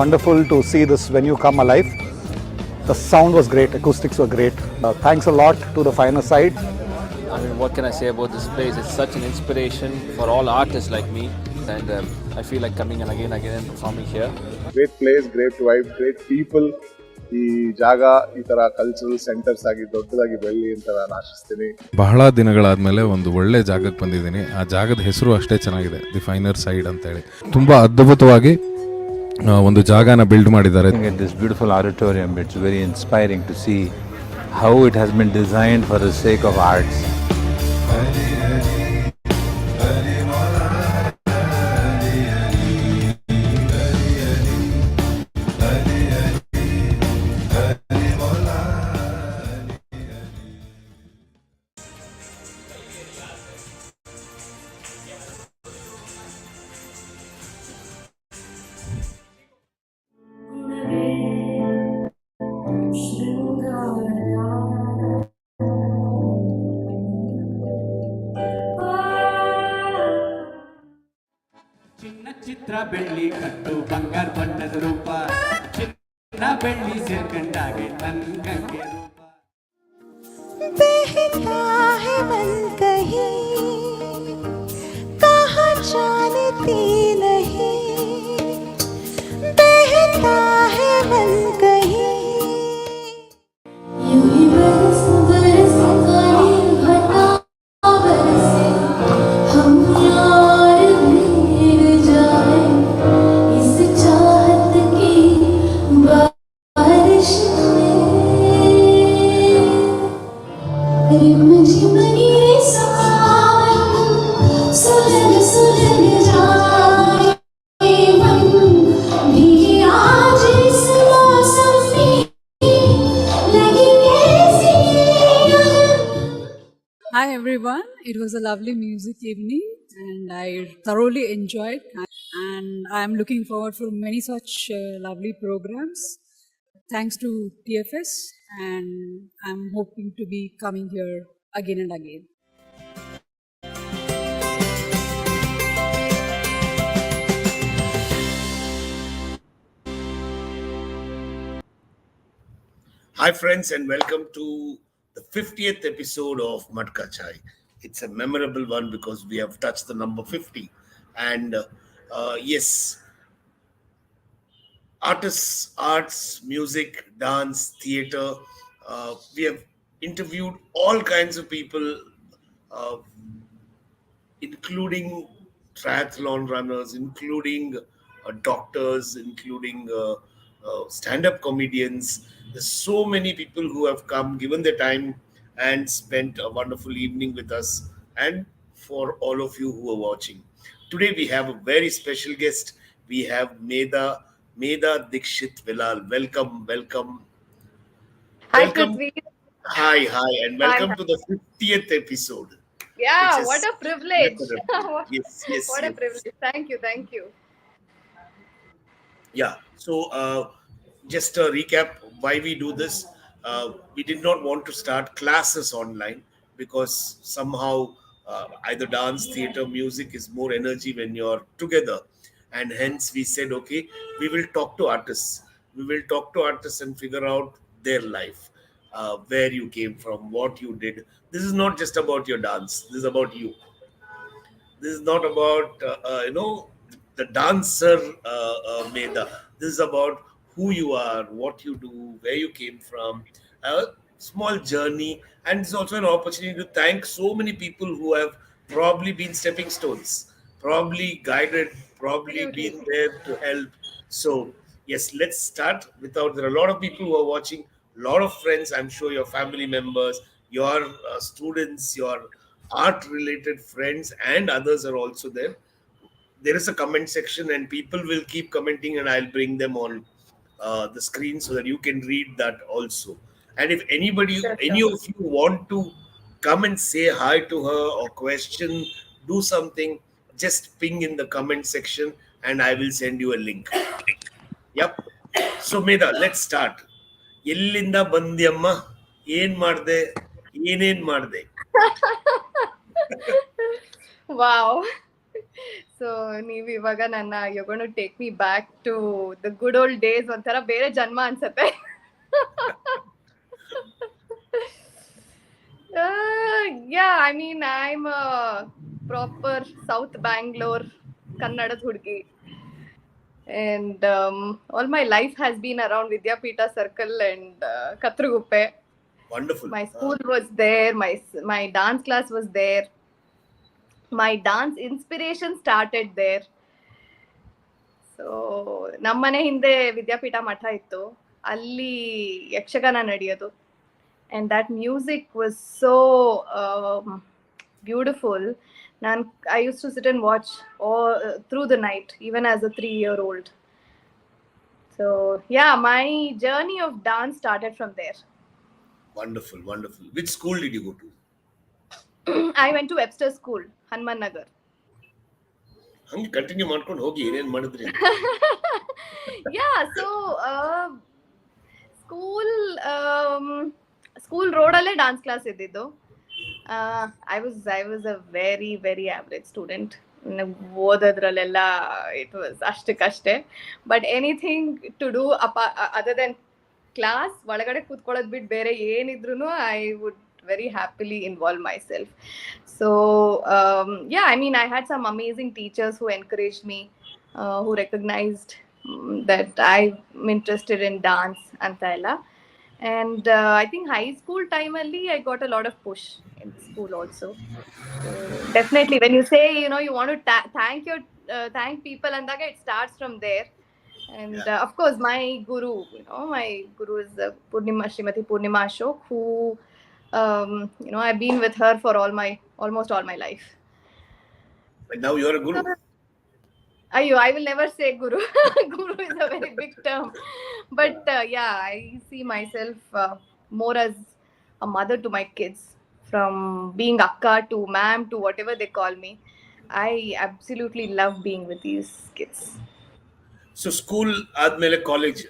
Wonderful to see this venue come alive. The sound was great, acoustics were great. Thanks a lot to the Finer Side. I mean, what can I say about this place? It's such an inspiration for all artists like me, and I feel like coming and again and performing here. Great place, great vibe, great people. ಈ ಜಾಗ ಈ ತರ cultural centres ಆಗಿ ದೊಡ್ಡದಾಗಿ ಬೆಳ್ಳಿ ಅಂತ ನಾನು ಆಶಿಸ್ತೀನಿ. ಬಹಳ ದಿನಗಳಾದ್ಮೇಲೆ ಒಂದು ಒಳ್ಳೆ ಜಾಗಕ್ಕೆ ಬಂದಿದ್ದೀನಿ. ಆ ಜಾಗದ ಹೆಸರು ಅಷ್ಟೇ ಚೆನ್ನಾಗಿದೆ, ದಿ ಫೈನರ್ ಸೈಡ್ ಅಂತ ಹೇಳಿ. ತುಂಬಾ ಅದ್ಭುತವಾಗಿ ಒಂದು ಜಾಗನ ಬಿಲ್ಡ್ ಮಾಡಿದ್ದಾರೆ. This beautiful auditorium, it's very inspiring to see how it has been designed for the sake of arts. ಚಿತ್ರ ಬೆಳ್ಳಿ ಕಟ್ಟು ಬಂಗಾರ ಬಣ್ಣದ ರೂಪ ಚಿನ್ನ ಬೆಳ್ಳಿ ಸೇರ್ಕಂಡಾಗೆ ನನ್ಗಂಗೆ ರೂಪ बहता है मन कहीं कहाँ जानती नहीं बहता है मन कहीं यूं ही बरस बरस काली घटा बरसे हम यार भीग जाए इस चाहत की बारिश में रिम झिम ये सावन सुलग सुलग जाए मन भी आज इस मौसम में लगी कैसी Hi everyone, it was a lovely music evening and I thoroughly enjoyed, and I am looking forward for many such lovely programs. Thanks to TFS, and I'm hoping to be coming here again and again. Hi friends, and welcome to the 50th episode of Matka Chai. It's a memorable one because we have touched the number 50. And yes, artists, arts, music, dance, theatre. We have interviewed all kinds of people, including triathlon runners, including doctors, including stand-up comedians. There's so many people who have come, given their time, and spent a wonderful evening with us, and for all of you who are watching. Today we have a very special guest. We have Medha Dixit Vellal. Welcome. Hi, Welcome. Prithvi. Hi, and welcome Hi. to the 50th episode. Yeah, which is what a privilege. memorable. Yes. What a privilege. Thank you. Yeah. So just a recap why we do this. We did not want to start classes online because somehow either dance, theatre, music is more energy when you're together. And hence we said, okay, we will talk to artists. We will talk to artists and figure out their life, where you came from, what you did. This is not just about your dance. This is about you. This is not about the dancer Medha. This is about who you are, what you do, where you came from, a small journey. And it's also an opportunity to thank so many people who have probably been stepping stones, probably guided, probably been there to help. So yes, let's start without. There are a lot of people who are watching, a lot of friends, I'm sure your family members, your students, your art related friends, and others are also there. There is a comment section and people will keep commenting, and I'll bring them on the screen so that you can read that also. And if any of you want to come and say hi to her or question, do something, just ping in the comment section and I will send you a link. Yep. So Medha, let's start. ಎಲ್ಲಿಂದ ಬಂದ್ಯಮ್ಮ, ಏನ್ ಮಾಡ್ದೆ, ಏನೇನ್ ಮಾಡ್ದೆ? Wow. So ನೀವು ಇವಾಗ you're going to take me back to the good old days. ಒಂಥರ ಬೇರೆ ಜನ್ಮ ಅನ್ಸತ್ತೆ. Yeah, I mean, I'm a proper South Bangalore Kannada hudgi. And all my life has been around Vidyapita Circle and Katraguppe. Wonderful. My school was there, my dance class was there. My dance inspiration started there. So ನಮ್ಮನೆ ಹಿಂದೆ ವಿದ್ಯಾಪೀಠ ಮಠ ಇತ್ತು, ಅಲ್ಲಿ ಯಕ್ಷಗಾನ ನಡೆಯೋದು. And that music was so beautiful. I used to sit and watch all through the night, even as a 3-year-old. So yeah, my journey of dance started from there. Wonderful, wonderful. Which school did you go to? I went to Webster School, Hanuman Nagar. ಹಂಗೆ continue ಮಾಡ್ಕೊಂಡು ಹೋಗಿ ಏನೇನ್ ಮಾಡಿದ್ರಿ? Yeah, so school road ಅಲ್ಲೇ dance class ಇದ್ದಿದ್ದು. I was a very very average student. ಓದೋದ್ರಲ್ಲೆಲ್ಲ it was ಅಷ್ಟಕ್ಕಷ್ಟೇ. But anything to do other than class, ಒಳಗಡೆ ಕೂತ್ಕೊಳ್ಳೋದು ಬಿಟ್ಟು ಬೇರೆ ಏನಿದ್ರು I would very happily involve myself. So yeah, I mean, I had some amazing teachers who encouraged me, who recognized that I'm interested in dance anta ella. And I think high school time only I got a lot of push in school also. So definitely when you say, you want to thank people, and it starts from there. And of course my guru is Srimati Purnima Ashok, who I've been with her for almost all my life. But now you're a guru. I will never say guru. Guru is a very big term. But yeah, I see myself more as a mother to my kids. From being akka to ma'am to whatever they call me, I absolutely love being with these kids. So school ಆದ್ಮೇಲೆ college.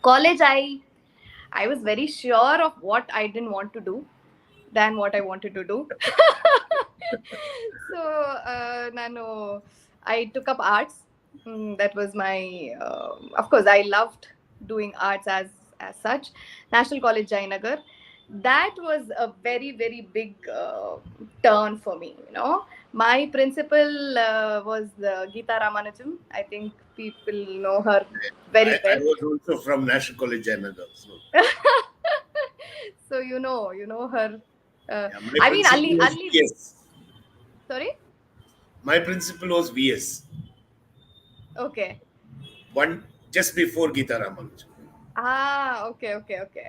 College, I was very sure of what I didn't want to do than what I wanted to do. So I took up arts. That was my, of course, I loved doing arts as such. National College, Jayanagar. That was a very, very big turn for me. My principal was Geeta Ramanujam. I think people know her very well. I was also from National College, Jayanagar. So you know her. Yeah, I mean, Ali. Yes. Sorry. My principal was VS. Okay. One just before Geeta Ramanujam. Okay.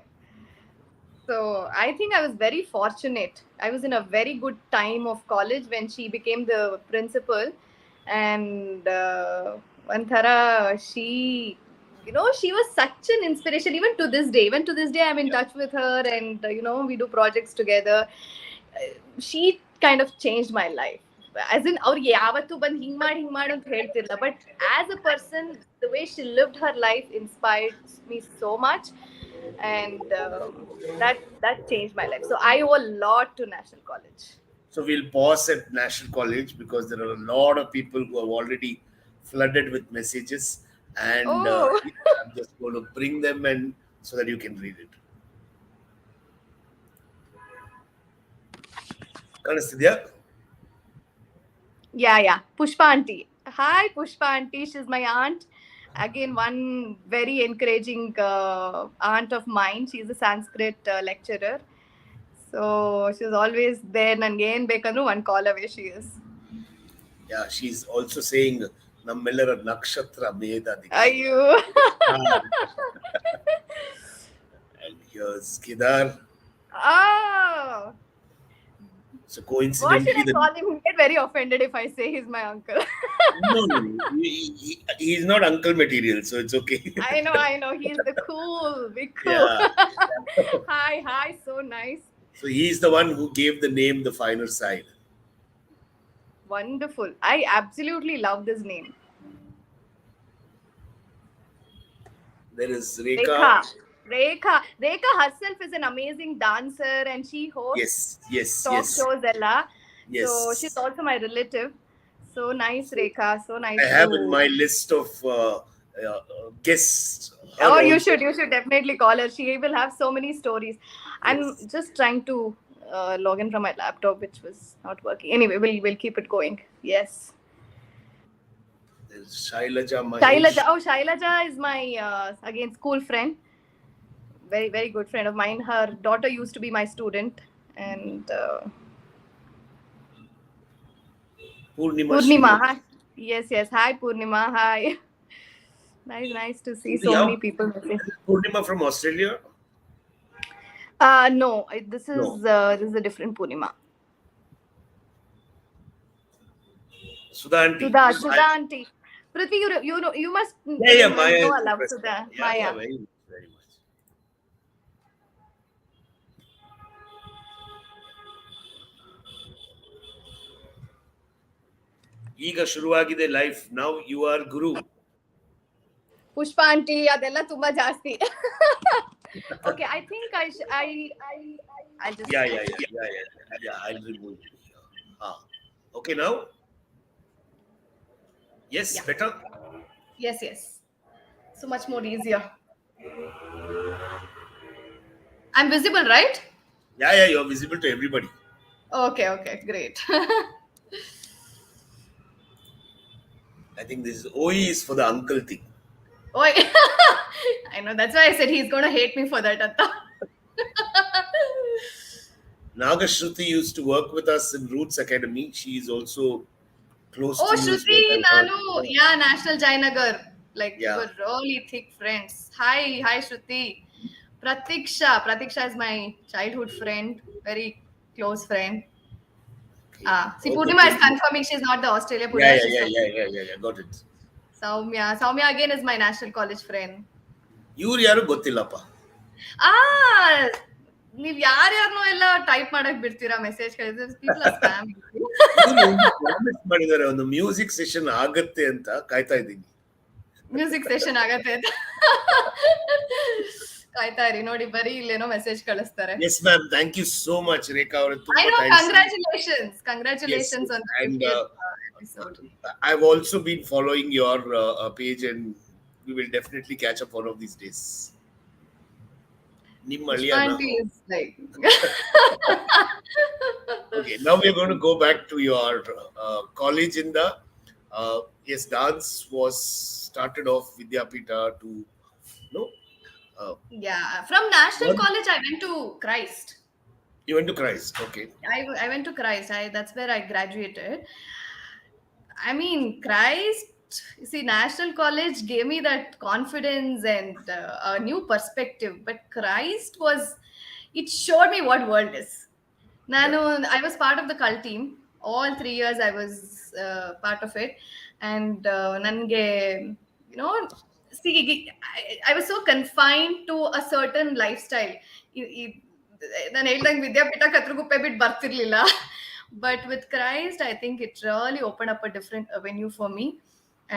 So I think I was very fortunate. I was in a very good time of college when she became the principal, and Vanthara, she was such an inspiration. Even to this day, I'm in touch with her, and we do projects together. She kind of changed my life. As in, ಅವ್ರಿಗೆ ಯಾವತ್ತೂ ಬಂದು ಹಿಂಗ್ ಮಾಡಿ ಅಂತ ಹೇಳ್ತಿಲ್ಲ, but as a person, the way she lived her life inspires me so much. And that changed my life. So I owe a lot to National College. So we'll pause at National College because there are a lot of people who have already flooded with messages, and I'm just going to bring them in so that you can read it. Kanastidya? Yeah. Pushpa auntie. Hi, Pushpa auntie. She's my aunt. Again, one very encouraging aunt of mine. She's a Sanskrit lecturer. So she's always there. Nangen bekandru one call away she is. Yeah, she's also saying Nammellara Nakshatra Medha Dixit. Ayyo. And here's Kedar. Oh. So What coincidentally, should I call him? He'll get very offended if I say he's my uncle. no, he's not uncle material, so it's okay. I know. He's the big cool. Yeah. Hi, so nice. So he's the one who gave the name The Finer Side. Wonderful. I absolutely love this name. There is Rekha. Rekha herself is an amazing dancer, and she hosts Yes. talk shows ella. Yes. So she's also my relative. So nice, Rekha. So nice I have to. in my list of guests. Her Oh, also. you should definitely call her. She will have so many stories. I'm Yes. just trying to log in from my laptop, which was not working. Anyway, we'll keep it going. Yes. There's Shailaja Mahesh. Shailaja. Oh, Shailaja is my again school friend. Very very good friend of mine. Her daughter used to be my student, and Purnima. Purnima. Sriram. Hi. Yes. Hi, Purnima. Hi. Nice to see so Yeah, many people missing. Purnima from Australia. No, this No. is a different Purnima. Sudha auntie. Sudha auntie. Prithvi, you know you must Yeah, Maya know is a love interesting. Sudha. Yeah, Maya. very much, very much. ಈಗ ಶುರುವಾಗಿದೆ life. Now you are guru. Pushpa aunty ಅದೆಲ್ಲ ತುಂಬಾ ಜಾಸ್ತಿ. Okay, I think I just Yeah. I'll remove it. Okay, now. Yes, Yeah. better. yes. So much more easier. I'm visible, right? Yeah, you're visible to everybody. Okay, great. I think this OE is for the uncle thing. Oh, I know. That's why I said he's gonna hate me for that, Atta. Nagashruti used to work with us in Roots Academy. She is also close Oh, to you. Shruti, Nanu. Yeah, National Jainagar. Like, Yeah. we were really thick friends. Hi, Shruti. Pratiksha is my childhood friend, very close friend. See, Okay. Purnima is confirming she's not the Australia Purnima. Yeah. Got it. Soumya again is my national college friend. ಇವ್ರು ಯಾರು ಗೊತ್ತಿಲ್ಲಪ್ಪ. ನೀವ್ ಯಾರ್ಯಾರನ್ನೋ ಎಲ್ಲ type ಮಾಡಕ್ ಬಿಡ್ತೀರಾ message ಮಾಡಿದ್ದಾರೆ, ಒಂದು music session ಆಗತ್ತೆ ಅಂತ ಕಾಯ್ತಾ ಇದ್ದೀನಿ. ಮ್ಯೂಸಿಕ್ ಸೆಷನ್ ಆಗತ್ತೆ ಅಂತ ಕಾಯ್ತಾ ಇರಿ ನೋಡಿ, ಬರೀ ಇಲ್ಲೇನೋ ಮೆಸೇಜ್ ಕಳಿಸ್ತಾರೆ. Yes ma'am, thank you so much Rekha ಅವರೇ. Congratulations on the 50th episode. I've also been following your page and we will definitely catch up one of these days. ನಿಮ್ಮ ಅಳಿಯನ. Okay, now we are going to go back to your college in the yes, dance was started off Vidyapita to no. From National College I went to Christ. You went to Christ, okay. I went to Christ. That's where I graduated. I mean, Christ, see, National College gave me that confidence and a new perspective. But Christ it showed me what world is. I was part of the cult team. All 3 years I was part of it. And nange, see, I was so confined to a certain lifestyle. ನಾನು ಹೇಳ್ದಂಗೆ ವಿದ್ಯಾಪೀಠಕ್ಕೆ ಹತ್ರಗುಪ್ಪೆ ಬಿಟ್ಟು ಬರ್ತಿರ್ಲಿಲ್ಲ. But with Christ, I think it really opened up a different avenue for me.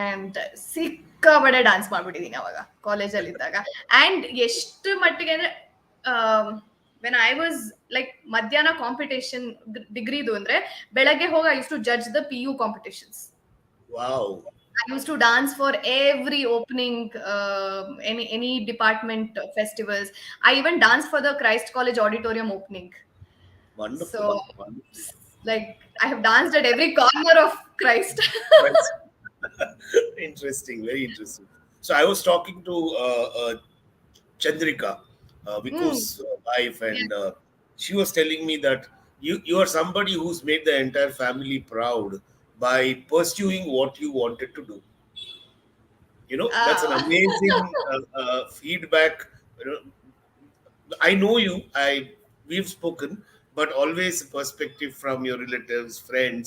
And ಸಿಕ್ಕಾಬಡೆ dance ಮಾಡ್ಬಿಟ್ಟಿದ್ದೀನಿ ಅವಾಗ ಕಾಲೇಜಲ್ಲಿ ಇದ್ದಾಗ. And ಎಷ್ಟು ಮಟ್ಟಿಗೆ ಅಂದರೆ ವೆನ್ ಐ ವಾಸ್ ಲೈಕ್ ಮಧ್ಯಾಹ್ನ ಕಾಂಪಿಟೇಷನ್ ಡಿಗ್ರಿದು ಅಂದರೆ ಬೆಳಗ್ಗೆ ಹೋಗಿ I use to judge the PU ಕಾಂಪಿಟೇಷನ್ಸ್. Wow. I used to dance for every opening, any department festivals. I even danced for the Christ College auditorium opening. Wonderful. So, like, I have danced at every corner of Christ. Interesting, very interesting. So I was talking to Chandrika, Viku's wife, and she was telling me that you are somebody who's made the entire family proud by pursuing what you wanted to do. That's an amazing feedback. I know you, we've spoken, but always a perspective from your relatives, friends,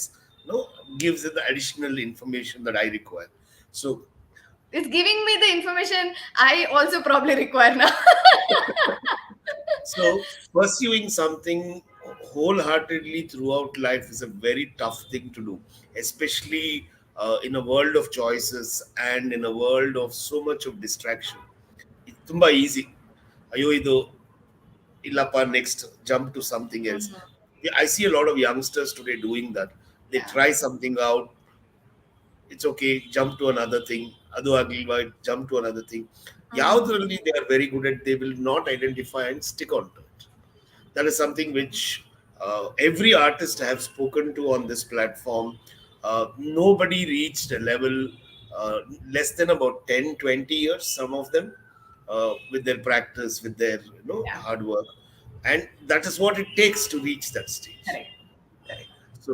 gives it the additional information that I require. So it's giving me the information I also probably require now. So pursuing something wholeheartedly throughout life is a very tough thing to do, especially in a world of choices and in a world of so much of distraction. It's tumba easy. Ayo idu illappa, next jump to something else. I see a lot of youngsters today doing that. They try something out, it's okay, jump to another thing. Adu agilva, jump to another thing. Yaudರಲ್ಲಿ they are very good at, they will not identify and stick on to it. That is something which every artist I have spoken to on this platform, nobody reached a level uh, less than about 10-20 years, some of them, with their practice, with their hard work, and that is what it takes to reach that stage. Correct. Correct. So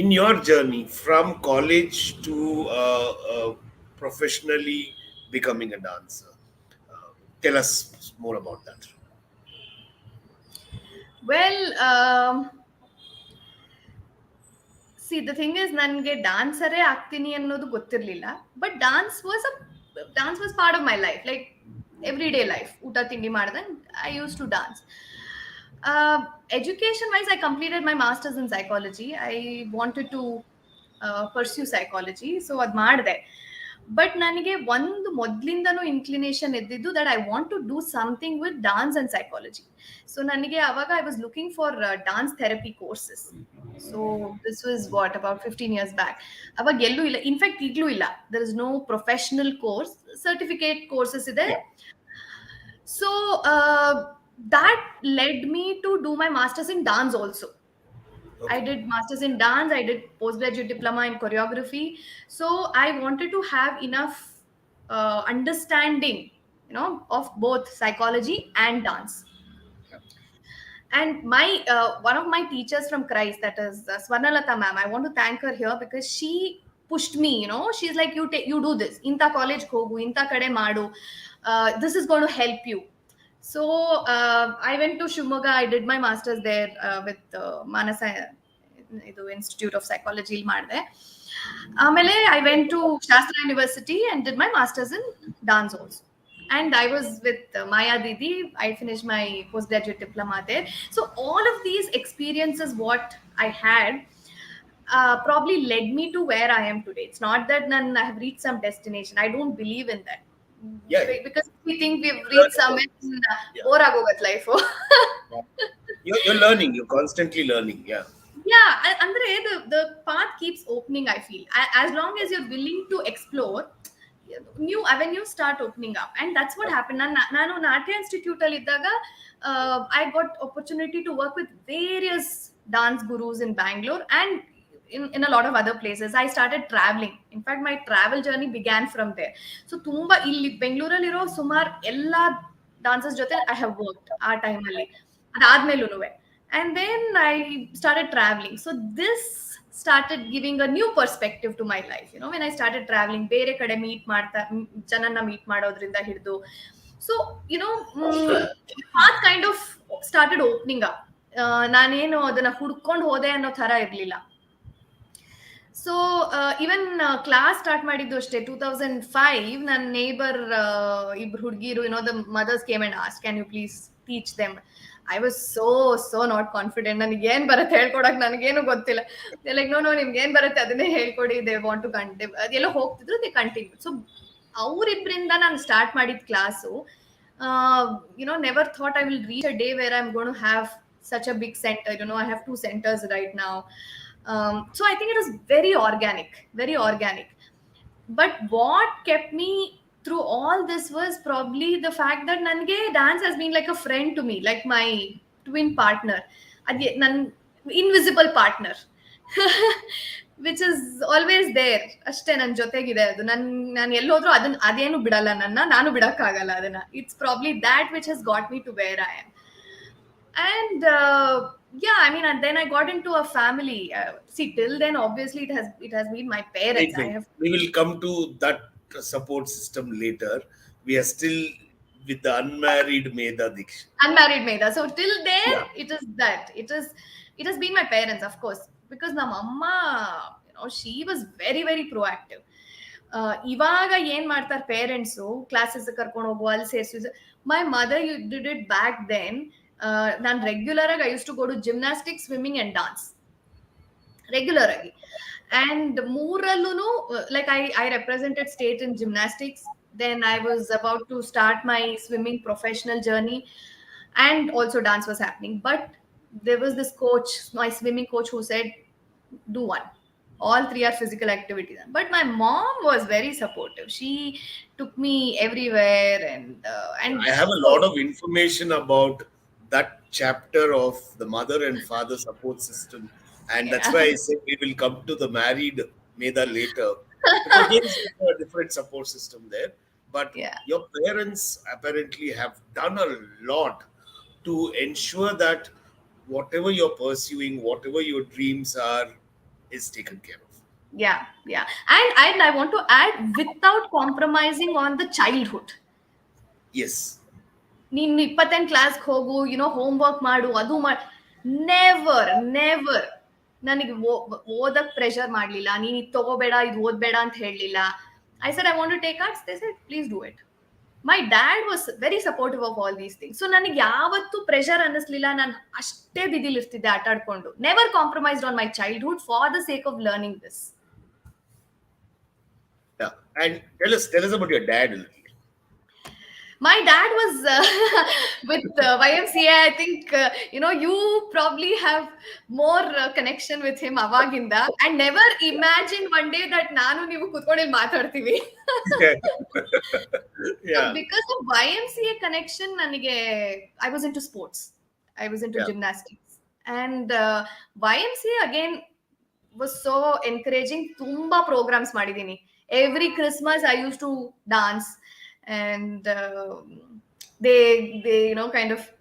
in your journey from college to professionally becoming a dancer, tell us more about that. Well, see, the thing is, ನನಗೆ ಡಾನ್ಸರೇ ಆಗ್ತೀನಿ ಅನ್ನೋದು ಗೊತ್ತಿರಲಿಲ್ಲ. But dance was part of my life, like everyday life. ಊಟ ತಿಂಡಿ ಮಾಡ್ದಂಗೆ I used to dance. Education wise, I completed my masters in psychology. I wanted to pursue psychology, so ಅದು ಮಾಡಿದೆ. But ನನಗೆ ಒಂದು ಮೊದಲಿಂದನೂ ಇನ್ಕ್ಲಿನೇಷನ್ ಇದ್ದಿದ್ದು that I want to do something with dance and psychology. So ನನಗೆ ಅವಾಗ I was looking for dance therapy courses. So this was what about 15 years back. ಅವಾಗ ಎಲ್ಲೂ ಇಲ್ಲ, ಇನ್ಫ್ಯಾಕ್ಟ್ ಈಗಲೂ ಇಲ್ಲ. There is no professional course, certificate courses ಇದೆ. So that led me to do my masters in dance also. Okay. I did masters in dance, I did postgraduate diploma in choreography. So I wanted to have enough understanding, of both psychology and dance. And my one of my teachers from Christ, that is Swarnalata ma'am, I want to thank her here because she pushed me. She's like, you do this, inta college hogu, inta kade madu, this is going to help you. So I went to Shimoga. I did my masters there with Manasa Institute of Psychology. I went to Shastra University and did my masters in dance also. And I was with Maya Didi. I finished my postgraduate diploma there. So all of these experiences, what I had, probably led me to where I am today. It's not that I have reached some destination. I don't believe in that. Yeah. Because we think we've reached somewhere in bore agogat life. You're learning, you're constantly learning. Yeah, andre the path keeps opening, I feel. As long as you're willing to explore, new avenues start opening up. And that's what happened. Nanu Natya Institute alli iddaga I got opportunity to work with various dance gurus in Bangalore and in a lot of other places. I started traveling. In fact, my travel journey began from there. So tumba illi Bangalore aliro sumar ella dancers jothe I have worked aa time alli adadmelunuve. And then I started traveling. So this started giving a new perspective to my life. When I started traveling, bere kade meet ಮಾಡ್ತಾ ಜನನ್ನ meet ಮಾಡೋದ್ರಿಂದ ಹಿಡಿದು, so path kind of started opening up. ನಾನೇನು ಅದನ್ನ ಹುಡ್ಕೊಂಡು ಹೋದೆ ಅನ್ನೋ ತರ ಇರ್ಲಿಲ್ಲ. ಸೊ ಈವನ್ ಕ್ಲಾಸ್ ಸ್ಟಾರ್ಟ್ ಮಾಡಿದ್ದು ಅಷ್ಟೇ 2005. ನನ್ನ ನೇಬರ್ ಇಬ್ರು ಹುಡುಗಿರು, the mothers came and ask, can you please teach them. I was so not confident. ನನಗೆ ಏನ್ ಬರುತ್ತೆ ಹೇಳ್ಕೊಡಕ್, ನನಗೇನು ಗೊತ್ತಿಲ್ಲ. ಲೈಕ್ ನೋ ನಿಮ್ಗೆ ಏನ್ ಬರುತ್ತೆ ಅದನ್ನೇ ಹೇಳ್ಕೊಡಿ. ದೇ ವಾಂಟ್ ಟು ಕಂಟಿನ್ಯೂ, ಅದೆಲ್ಲ ಹೋಗ್ತಿದ್ರು, ದೇ ಕಂಟಿನ್ಯೂ. ಸೊ ಅವರಿಬ್ರಿಂದ ನಾನು ಸ್ಟಾರ್ಟ್ ಮಾಡಿದ class, never thought I will reach a day where I am going to have such a big center. I have 2 centers right now. So I think it was very organic. But what kept me through all this was probably the fact that nange dance has been like a friend to me, like my twin partner, nan invisible partner, which is always there. Ashte nan jotegide adu, nan ellodru adenu bidalla, nanu bidakagalla adana. It's probably that which has got me to where I am. And and then I got into a family. See, till then, obviously, it has been my parents. We will come to that support system later. We are still with the unmarried Medha Dixit. Unmarried Medha. So till then, it is that. It has been my parents, of course, because my mama, she was very, very proactive. ಇವಾಗ ಏನ್ ಮಾಡ್ತಾರೆ parents, classes ಕರ್ಕೊಂಡು ಹೋಗು, ಅಲ್ಲಿ ಸೇರಿಸಿ. My mother did it back then. ನಾನು regular ಆಗಿ I use to go to gymnastics, swimming and dance regular ಆಗಿ. ಅಂಡ್ ಮೂರಲ್ಲೂ like I represented state in gymnastics. Then I was about to start my swimming professional journey, and also dance was happening. But there was this coach, my swimming coach, who said, do one. all three are physical activities. But my mom was very supportive. She took me everywhere, and I have a lot of information about that chapter of the mother and father support system, and that's yeah. why I said we will come to the married Medha later, because there is a different support system there. But Yeah. your parents apparently have done a lot to ensure that whatever you're pursuing, whatever your dreams are, is taken care of. Yeah, and I want to add, without compromising on the childhood. Yes. ನೀನ್ 28 ಕ್ಲಾಸ್ಗೆ ಹೋಗು, home work ಮಾಡು, ಅದು ಮಾಡು. Never ನನಗೆ ಓದಕ್ pressure ಮಾಡ್ಲಿಲ್ಲ. ನೀನ್ ಇದು ತಗೋಬೇಡ, ಇದು ಓದ್ಬೇಡ ಅಂತ ಹೇಳಲಿಲ್ಲ. I said I want to take arts. They said please do it. My dad was very supportive of all these things. So ನನಗೆ ಯಾವತ್ತೂ ಪ್ರೆಷರ್ ಅನ್ನಿಸ್ಲಿಲ್ಲ. ನಾನು ಅಷ್ಟೇ ಬಿದಿಲಿರ್ತಿದ್ದೆ ಆಟ ಆಡ್ಕೊಂಡು. Never compromised on my childhood for the sake of learning this. Yeah. And tell us about your dad a little. My dad was with YMCA. I think you probably have more connection with him avaginda, and never imagined one day that ನಾನು ನೀವು ಕೂತ್ಕೊಂಡು ಇಲ್ಲಿ ಮಾತಾಡ್ತೀವಿ. So because of YMCA connection, I was into sports. I was into gymnastics, and YMCA again was so encouraging. ತುಂಬಾ programs ಮಾಡಿದೀನಿ. Every Christmas I used to dance, and they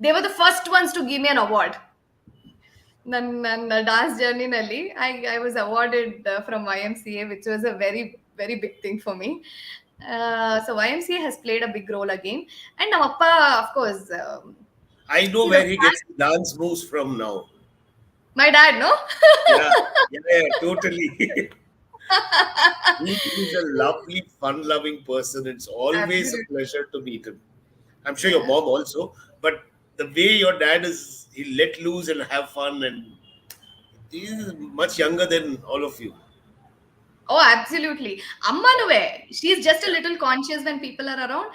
they were the first ones to give me an award. ನನ್ನ dance journey nalli I was awarded from YMCA, which was a very very big thing for me. So YMCA has played a big role again, and ನಮ್ಮ appa, of course, I know where he gets dance moves from now. My dad, no? yeah, totally. He is a lovely, fun-loving person. It's always a pleasure to meet him. I'm sure your mom also, but the way your dad is, he let loose and have fun, and he is much younger than all of you. Oh, absolutely. Amma nuve, she's just a little conscious when people are around,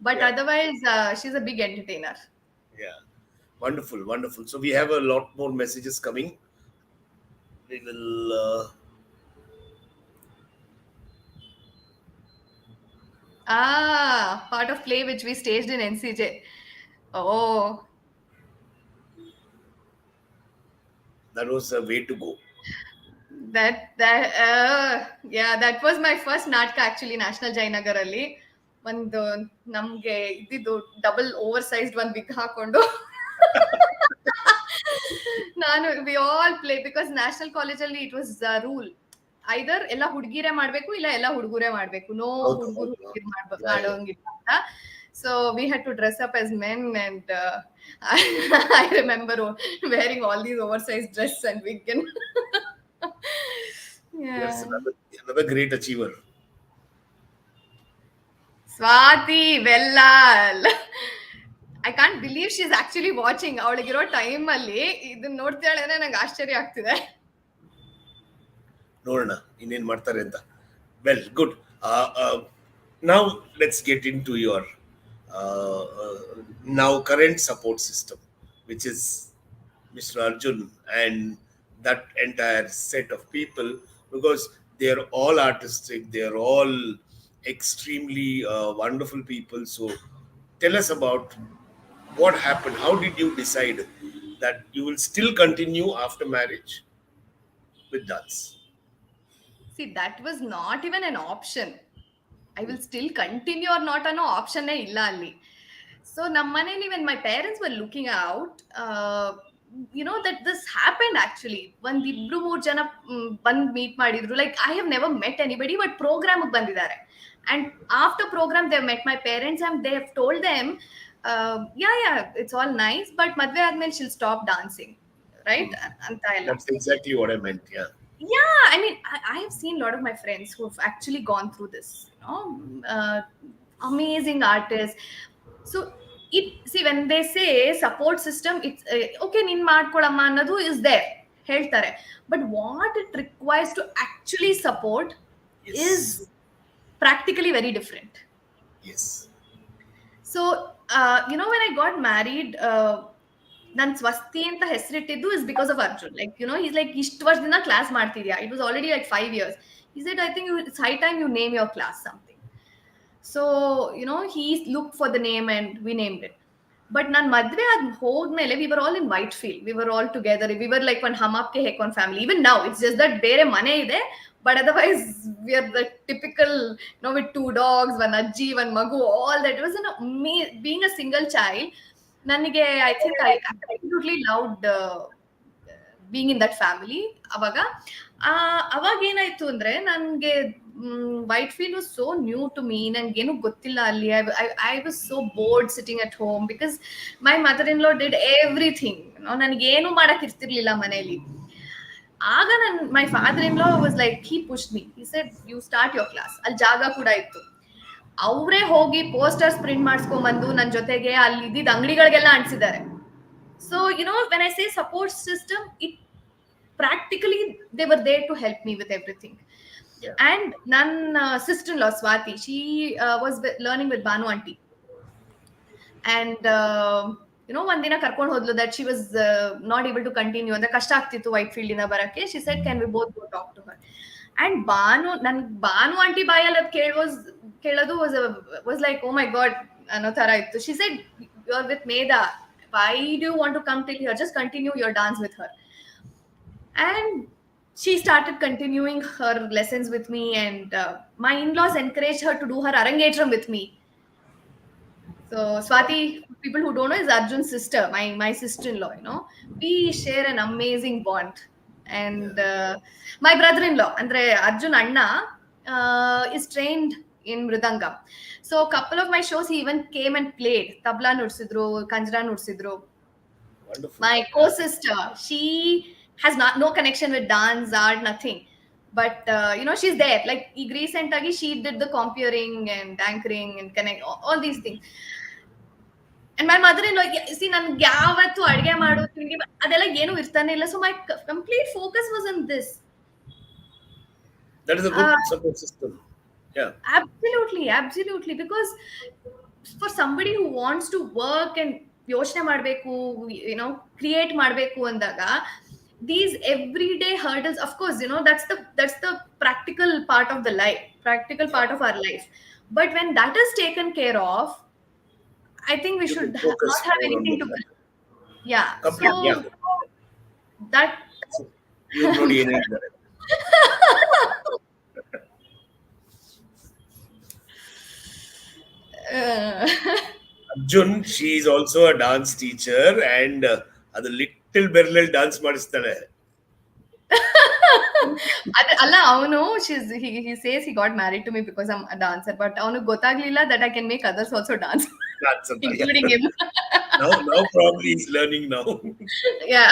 but otherwise she's a big entertainer. Yeah, wonderful. So we have a lot more messages coming. We will part of play which we staged in NCJ. Oh, that was a way to go. that was my first natka actually, National Jainagar alli. ಒಂದು ನಮ್ಗೆ ಇದ್ದಿದ್ದು double over sized ಒಂದು ವಿಗ್ ಹಾಕೊಂಡು ನಾನು we all play, because national ಕಾಲೇಜಲ್ಲಿ it was rule, ಐದರ್ ಎಲ್ಲ ಹುಡುಗಿರೇ ಮಾಡ್ಬೇಕು, ಇಲ್ಲ ಎಲ್ಲ ಹುಡುಗರೇ ಮಾಡ್ಬೇಕು, ನೋ ಹುಡುಗರು ಹುಡುಗಿರು ಮಾಡೋಂಗಿಲ್ಲ ಅಂತ. So we had to dress up as men, and I remember wearing all these oversize dress and wig. That's another great achiever. Swati, Vellal. I can't believe she's actually watching. ಅವಳಿಗಿರೋ time ಅಲ್ಲಿ ಇದನ್ನ ನೋಡ್ತಾಳೆ ಅಂದ್ರೆ ನಂಗೆ ಆಶ್ಚರ್ಯ ಆಗ್ತಿದೆ. ನೋಡೋಣ ಇನ್ನೇನ್ ಮಾಡ್ತಾರೆ ಅಂತ. Well, good. Now let's get into your now current support system, which is Mr. Arjun and that entire set of people, because they are all artistic, they are all extremely wonderful people. So tell us about what happened. How did you decide that you will still continue after marriage with dance? See, that was not even an option. I will still continue or not ಅನ್ನೋ ಆಪ್ಷನ್ನೇ ಇಲ್ಲ ಅಲ್ಲಿ. So ನಮ್ಮ ಮನೇಲಿ when my parents were looking out, that this happened actually. ಒಂದಿಬ್ರು 3 ಜನ ಬಂದು meet ಮಾಡಿದ್ರು. Like I have never met anybody, but ಪ್ರೋಗ್ರಾಮ್ಗೆ ಬಂದಿದ್ದಾರೆ. And after program they met my parents and they have told them, yeah, it's all nice, but madve admel she'll stop dancing, right? That's exactly what I meant. Yeah, I mean, I have seen a lot of my friends who have actually gone through this, amazing artists. So when they say support system, it's okay, nin ಮಾಡ್ಕೊಳ್ಳಮ್ಮ ಅನ್ನೋದು is there, ಹೇಳ್ತಾರೆ. But what it requires to actually support is practically very different. Yes. So when I got married, ನಾನು ಸ್ವಸ್ತಿ ಅಂತ ಹೆಸರಿಟ್ಟಿದ್ದು is because of Arjun. Like is like ಇಷ್ಟು ವರ್ಷದಿಂದ class ಮಾಡ್ತಿದ್ಯಾ, it was already like 5 years. He said, I think it's high time you name your class something. So he looked for the name and we named it. But ನಾನು ಮದ್ವೆ ಆದ್ ಹೋದ್ಮೇಲೆ we were all in Whitefield, we were all together, we were like one Hum Aap Ke ಹೆಕ್ one family. Even now it's just that ಬೇರೆ ಮನೆ ಇದೆ, but otherwise we are the typical with 2 dogs, one ಅಜ್ಜಿ, one ಮಗು, all that. It was being a single child. ನನಗೆ I think I absolutely loved being in that family. ಅವಾಗ ಏನಾಯ್ತು ಅಂದ್ರೆ ನನಗೆ Whitefield was so new to me. ನಂಗೇನು ಗೊತ್ತಿಲ್ಲ ಅಲ್ಲಿ. I was so bored sitting at home because my mother in law did everything. ನನಗೇನು ಮಾಡಕ್ ಇರ್ತಿರ್ಲಿಲ್ಲ ಮನೆಯಲ್ಲಿ. ಆಗ my father in law was like, he pushed me, he said you start your class. ಅಲ್ಲಿ ಜಾಗ ಕೂಡ ಇತ್ತು. ಅವರೇ ಹೋಗಿ ಪೋಸ್ಟರ್ಸ್ ಪ್ರಿಂಟ್ ಮಾಡಿಸ್ಕೊಂಡ್ಬಂದು ನನ್ನ ಜೊತೆಗೆ ಅಲ್ಲಿ ಇದ್ದಿದ್ದ ಅಂಗಡಿಗಳಿಗೆಲ್ಲ ಅಂಟಿಸಿದ್ದಾರೆ. So when I say support system, it practically they were there to help me with everything. And ನನ್ನ sister-in-law Swati, she was learning with Banu aunty, and ಒಂದಿನ ಕರ್ಕೊಂಡು ಹೋದ್ಲು that she was not able to continue ಅಂದ್ರೆ ಕಷ್ಟ ಆಗ್ತಿತ್ತು white field ಇಂದ ಬರಕ್ಕೆ. she said can we both go talk to her. And Banu aunty ಬಾಯಲ್ಲಿ ಅದು ಕೇಳೋದು was like oh my god ಅನ್ನೋ ತರ ಇತ್ತು. she said you are with Medha, why do you want to come till here, just continue your dance with her. And she started continuing her lessons with me, and my in-laws encouraged her to do her arangetram with me. So Swati, people who don't know, is Arjun's sister, my sister-in-law. We share an amazing bond. And my brother-in-law, andre Arjun Anna, is trained in mridangam. So a couple of my shows he even came and played. Tabla nudsidru, kanjra nudsidru. Wonderful. My co-sister, she has no connection with dance, art, nothing. But she's there. Like recent agi she did the comparing and anchoring and connect all these things. And my mother-in-law, see, nನ್ಗೆ ಯಾವತ್ತು ಅಡುಗೆ ಮಾಡು ತಿಂಡಿ ಅದೆಲ್ಲ ಏನು ಇರ್ತಾನೆ ಇಲ್ಲ. So my complete focus was on this. That is a good support system. Yeah. Absolutely. Because for somebody who wants to work and ಯೋಚನೆ ಮಾಡಬೇಕು, ಕ್ರಿಯೇಟ್ ಮಾಡಬೇಕು ಅಂದಾಗ, these everyday hurdles, of course, that's the practical part of the life, practical part of our life. But when that is taken care of, I think we should not have anything to that you ನೋಡಿ ಏನು ಹೇಳಿದ್ದಾರೆ. Arjun, she is also a dance teacher, and ಅದು little ಬೆರ್ಲಲ್ಲಿ dance ಮಾಡಿಸ್ತಾಳೆ. ಅಲ್ಲ ಅವನು he says he got married to me because I'm a dancer, but ಅವನಿಗೆ ಗೊತ್ತಾಗ್ಲಿಲ್ಲ that I can make others also dance, including him. now probably he's learning now. Yeah.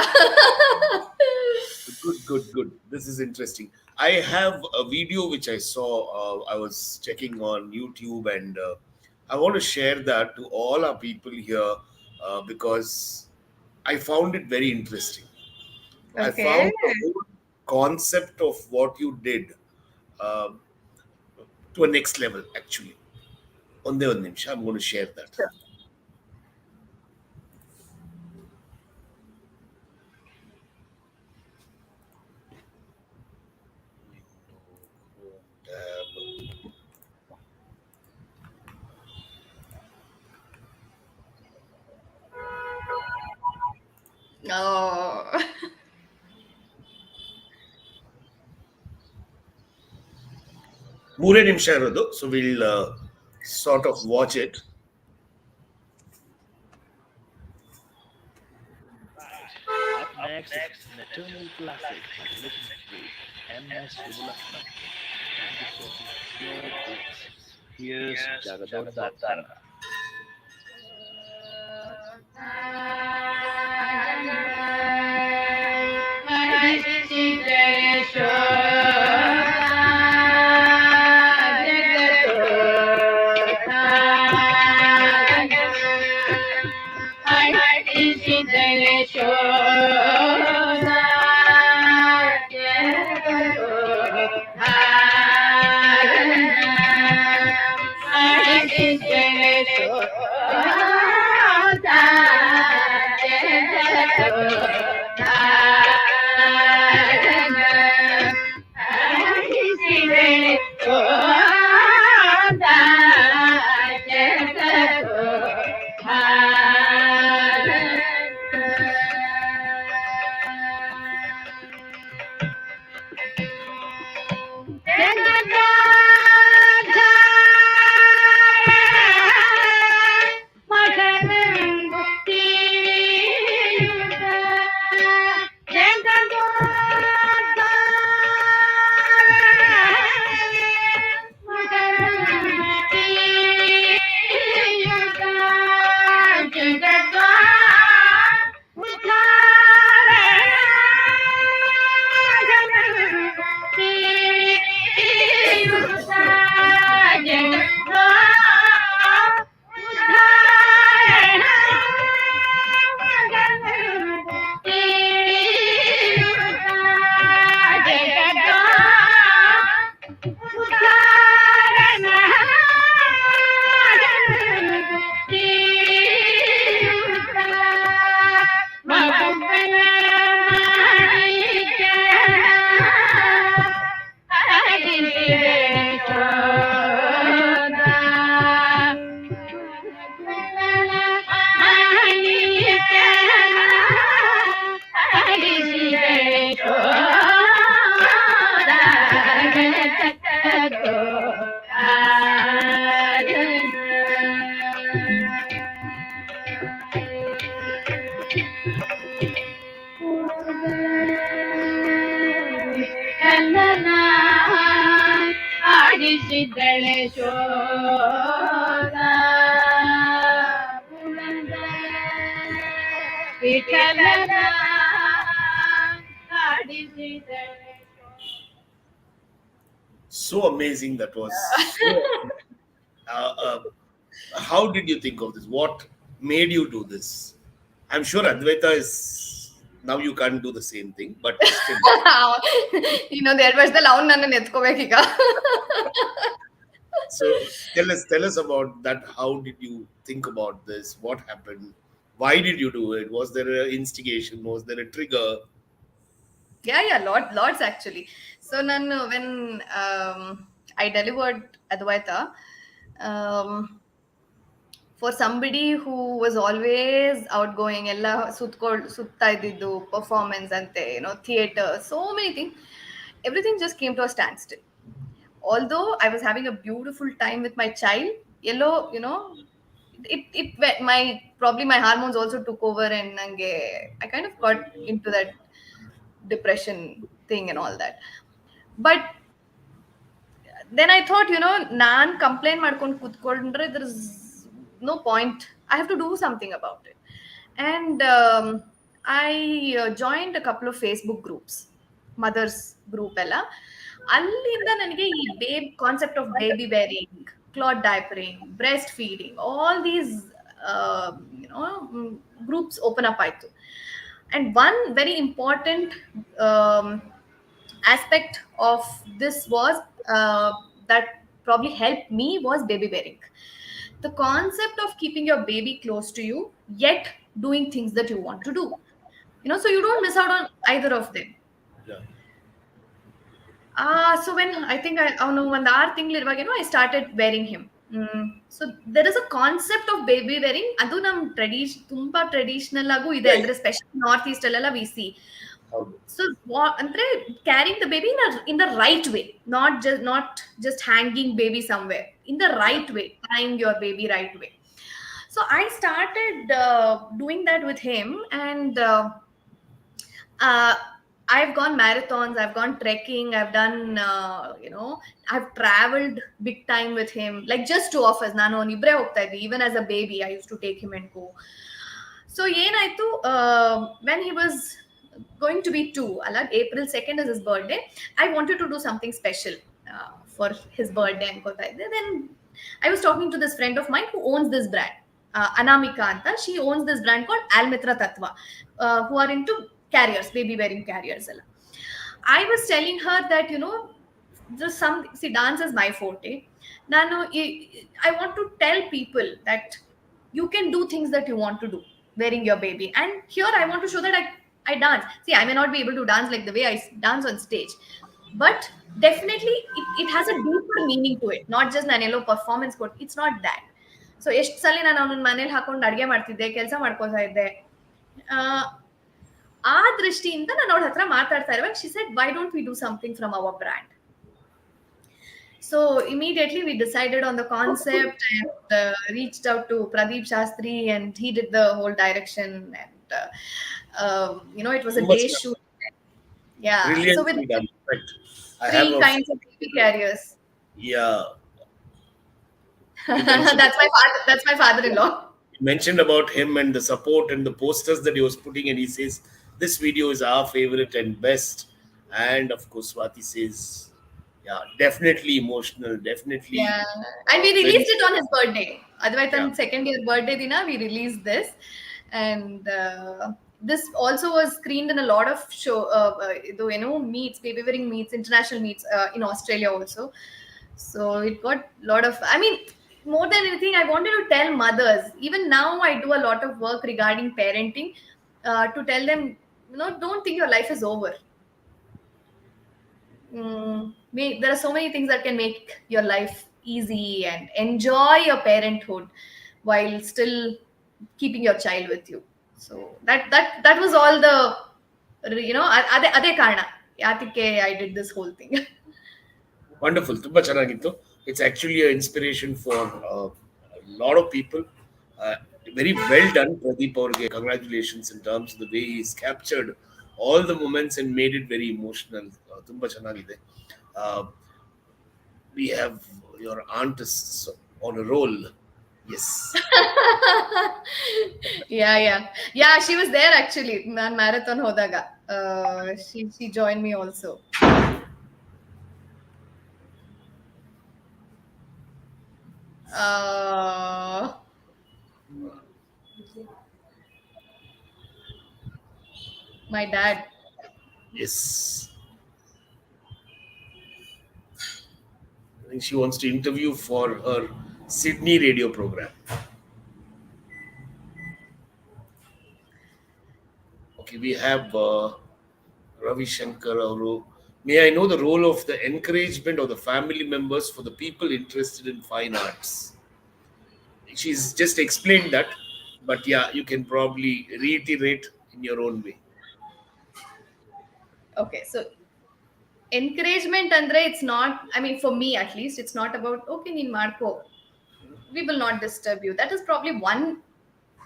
Good. This is interesting. I have a video which I saw. I was checking on YouTube, and I want to share that to all our people here because I found it very interesting. Okay. I found the whole concept of what you did to a next level, actually. Onde one nimsha, I'm going to share that. Sure. No. ಮೂರೇ ನಿಮಿಷ ಇರೋದು, so we'll sort of watch it. Up next, Maternal Classic, Listen with M.S. Vellal. Here's Jagadoddana. ಆಡಿಸಿದಳೆ ಶೋಧ ವಿಠಲನ ಆಡಿಸಿದಳೆ. So amazing that was. How did you think of this? What made you do this? I'm sure Advaita is now you can't do the same thing, but still. there was the lawn ನನ್ನ ನೆತ್ಕೋಬೇಕೀಗ. So tell us about that. How did you think about this? What happened? Why did you do it? Was there an instigation? Was there a trigger? Yeah, lots actually. So when I delivered Advaita, for somebody who was always outgoing, ella sutta ididdu performance ante, theater, so many things, everything just came to a standstill. Although I was having a beautiful time with my child, it probably my hormones also took over, and I kind of got into that depression thing and all that. But then I thought, ನಾನು complaint ಮಾಡ್ಕೊಂಡು ಕೂತ್ಕೊಂಡ್ರೆ there is no point. I have to do something about it. And I joined a couple of Facebook groups, mothers group ಎಲ್ಲ. ಅಲ್ಲಿಂದ ನನಗೆ ಈ concept of baby wearing, cloth diapering, breast feeding, all these groups open up ಆಯ್ತು. And one very important aspect of this was that probably helped me was baby bearing. The concept of keeping your baby close to you, yet doing things that you want to do. So you don't miss out on either of them. Yeah. So when I think one 6 ತಿಂಗಳಿರುವಾಗ I started wearing him. So there is a concept of baby wearing. ಅದು ನಮ್ಮ ತುಂಬಾ traditional ಆಗು ಇದೆ, ಅಂದ್ರೆ special north East ಅಲ್ಲೆಲ್ಲ we see. So ಅಂದ್ರೆ carrying the baby in the right way, not just hanging baby somewhere, in the right way, tying your baby right way. So I started doing that with him, and I've gone marathons, I've gone trekking, I've done I've traveled big time with him, like just 2 of us. Nanu ibre hogta idvi. Even as a baby I used to take him and go. So yenaitu, when he was going to be 2, April 2nd is his birthday, I wanted to do something special for his birthday ankota idde. Then I was talking to this friend of mine who owns this brand, Anamika anta. She owns this brand called Almitra Tattva, who are into carriers, baby wearing carriers. I was telling her that dance is my forte. I want to tell people that you can do things that you want to do. wearing your baby. And here I want to show that I dance. See, I may not be able to dance like the way I dance on stage, but definitely it has a deeper meaning to it, not just nanello performance code. It's not that. So ಎಷ್ಟು ಸಲ ನಾನು ಅವನ ಮನೇಲಿ ಹಾಕೊಂಡು ಅಡುಗೆ ಮಾಡ್ತಿದ್ದೆ, ಕೆಲಸ ಮಾಡ್ಕೋತಾ ಇದ್ದೆ. ಆ ದೃಷ್ಟಿಯಿಂದ ನಾನು ಅವಳ ಹತ್ರ ಮಾತಾಡ್ತಾ ಇರುವಾಗ she said, why don't we do something from our brand? So immediately we decided on the concept and reached out to Pradeep Shastri, and he did the whole direction. And it was a day shoot. Yeah. Brilliantly so with done. Right. I 3 have a, kinds of baby carriers. yeah. That's my father-in-law. You mentioned about him and the support and the posters that he was putting, and he says this video is our favorite and best. And of course, Swati says, yeah, definitely emotional, definitely. Yeah, and we released it on his birthday. Advaitan's second year birthday dina we released this, and this also was screened in a lot of meets, baby wearing meets, international meets in Australia also. So it got a lot of, I mean, more than anything, I wanted to tell mothers. Even now, I do a lot of work regarding parenting to tell them, don't think your life is over. There are so many things that can make your life easy and enjoy your parenthood while still keeping your child with you. So that was all the ade karana yatike I did this whole thing. Wonderful. Tumba chanagittu. It's actually an inspiration for a lot of people. Very well done, Pradeep Aurge. Congratulations in terms of the way he's captured all the moments and made it very emotional. Tumba chanagide. We have your aunt is on a roll. Yes. Yeah. She was there actually. Nan marathon hodaga. She joined me also. My dad. Yes. I think she wants to interview for her Sydney radio program. Okay, we have Ravi Shankar Auru. May I know the role of the encouragement of the family members for the people interested in fine arts? She's just explained that, but yeah, you can probably reiterate in your own way. Okay, so encouragement andre, it's not, I mean, for me at least, it's not about okay neen marko, we will not disturb you. That is probably one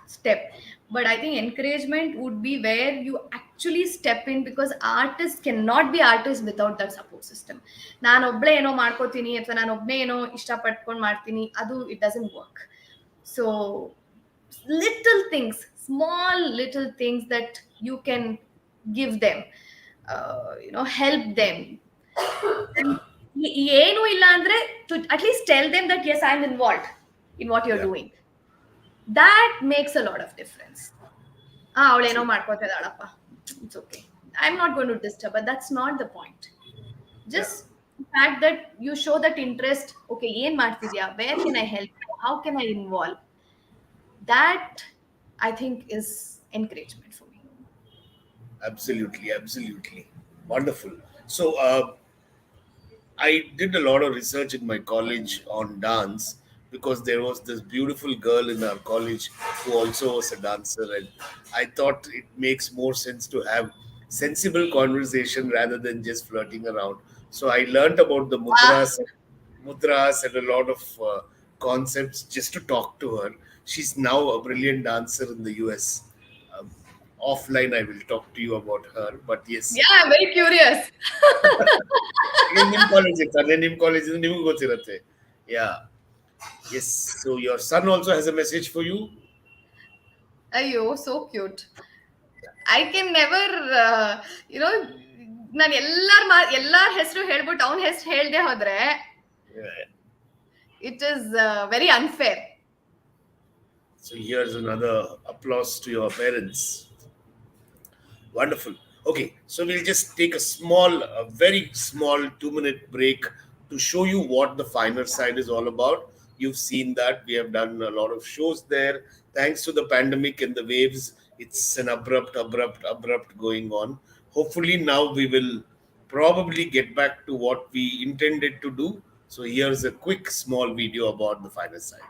step, but I think encouragement would be where you actually step in, because artists cannot be artists without that support system. ನಾನು ಒಬ್ಳೆ ಏನೋ ಮಾಡ್ಕೋತೀನಿ ಅಥವಾ ನಾನು ಒಬ್ನೇ ಏನೋ ಇಷ್ಟಪಟ್ಕೊಂಡು ಮಾಡ್ತೀನಿ, ಅದು it doesn't work. So little things, small little things that you can give them, help them. ಏನು ಇಲ್ಲ ಅಂದ್ರೆ to at least tell them that yes, I'm involved in what you're doing. That makes a lot of difference. ಅವಳೇನೋ ಮಾಡ್ಕೋತಾ ಇದ್ದಾಳಪ್ಪ, it's okay, I'm not going to disturb, but that's not the point. Just the fact that you show that interest. Okay, ಏನ್ ಮಾಡ್ತಿದ್ಯಾ, where can I help you, how can I involve, that I think is encouragement for me. Absolutely. Wonderful. So I did a lot of research in my college on dance, because there was this beautiful girl in our college who also was a dancer, and I thought it makes more sense to have sensible conversation rather than just flirting around. So I learnt about the mudras and a lot of concepts just to talk to her. She's now a brilliant dancer in the US. Offline I will talk to you about her, but yes. Yeah, I'm very curious. Nim college nimgu gotirutte. Yeah. Yes. So your son also has a message for you. Ayyo, so cute. I can never ನಾನು ಎಲ್ಲಾರ ಹೆಸರು ಹೇಳ್ಬಿಟ್ಟು ಅವನ ಹೆಸರು ಹೇಳ್ದೆ ಹೋದ್ರೆ it is very unfair. So here's another applause to your parents. Wonderful. Okay, so we'll just take a very small 2-minute break to show you what the finer side is all about. You've seen that we have done a lot of shows there. thanks to the pandemic and the waves, it's an abrupt going on. Hopefully, now we will probably get back to what we intended to do. So, here's a quick small video about the final side.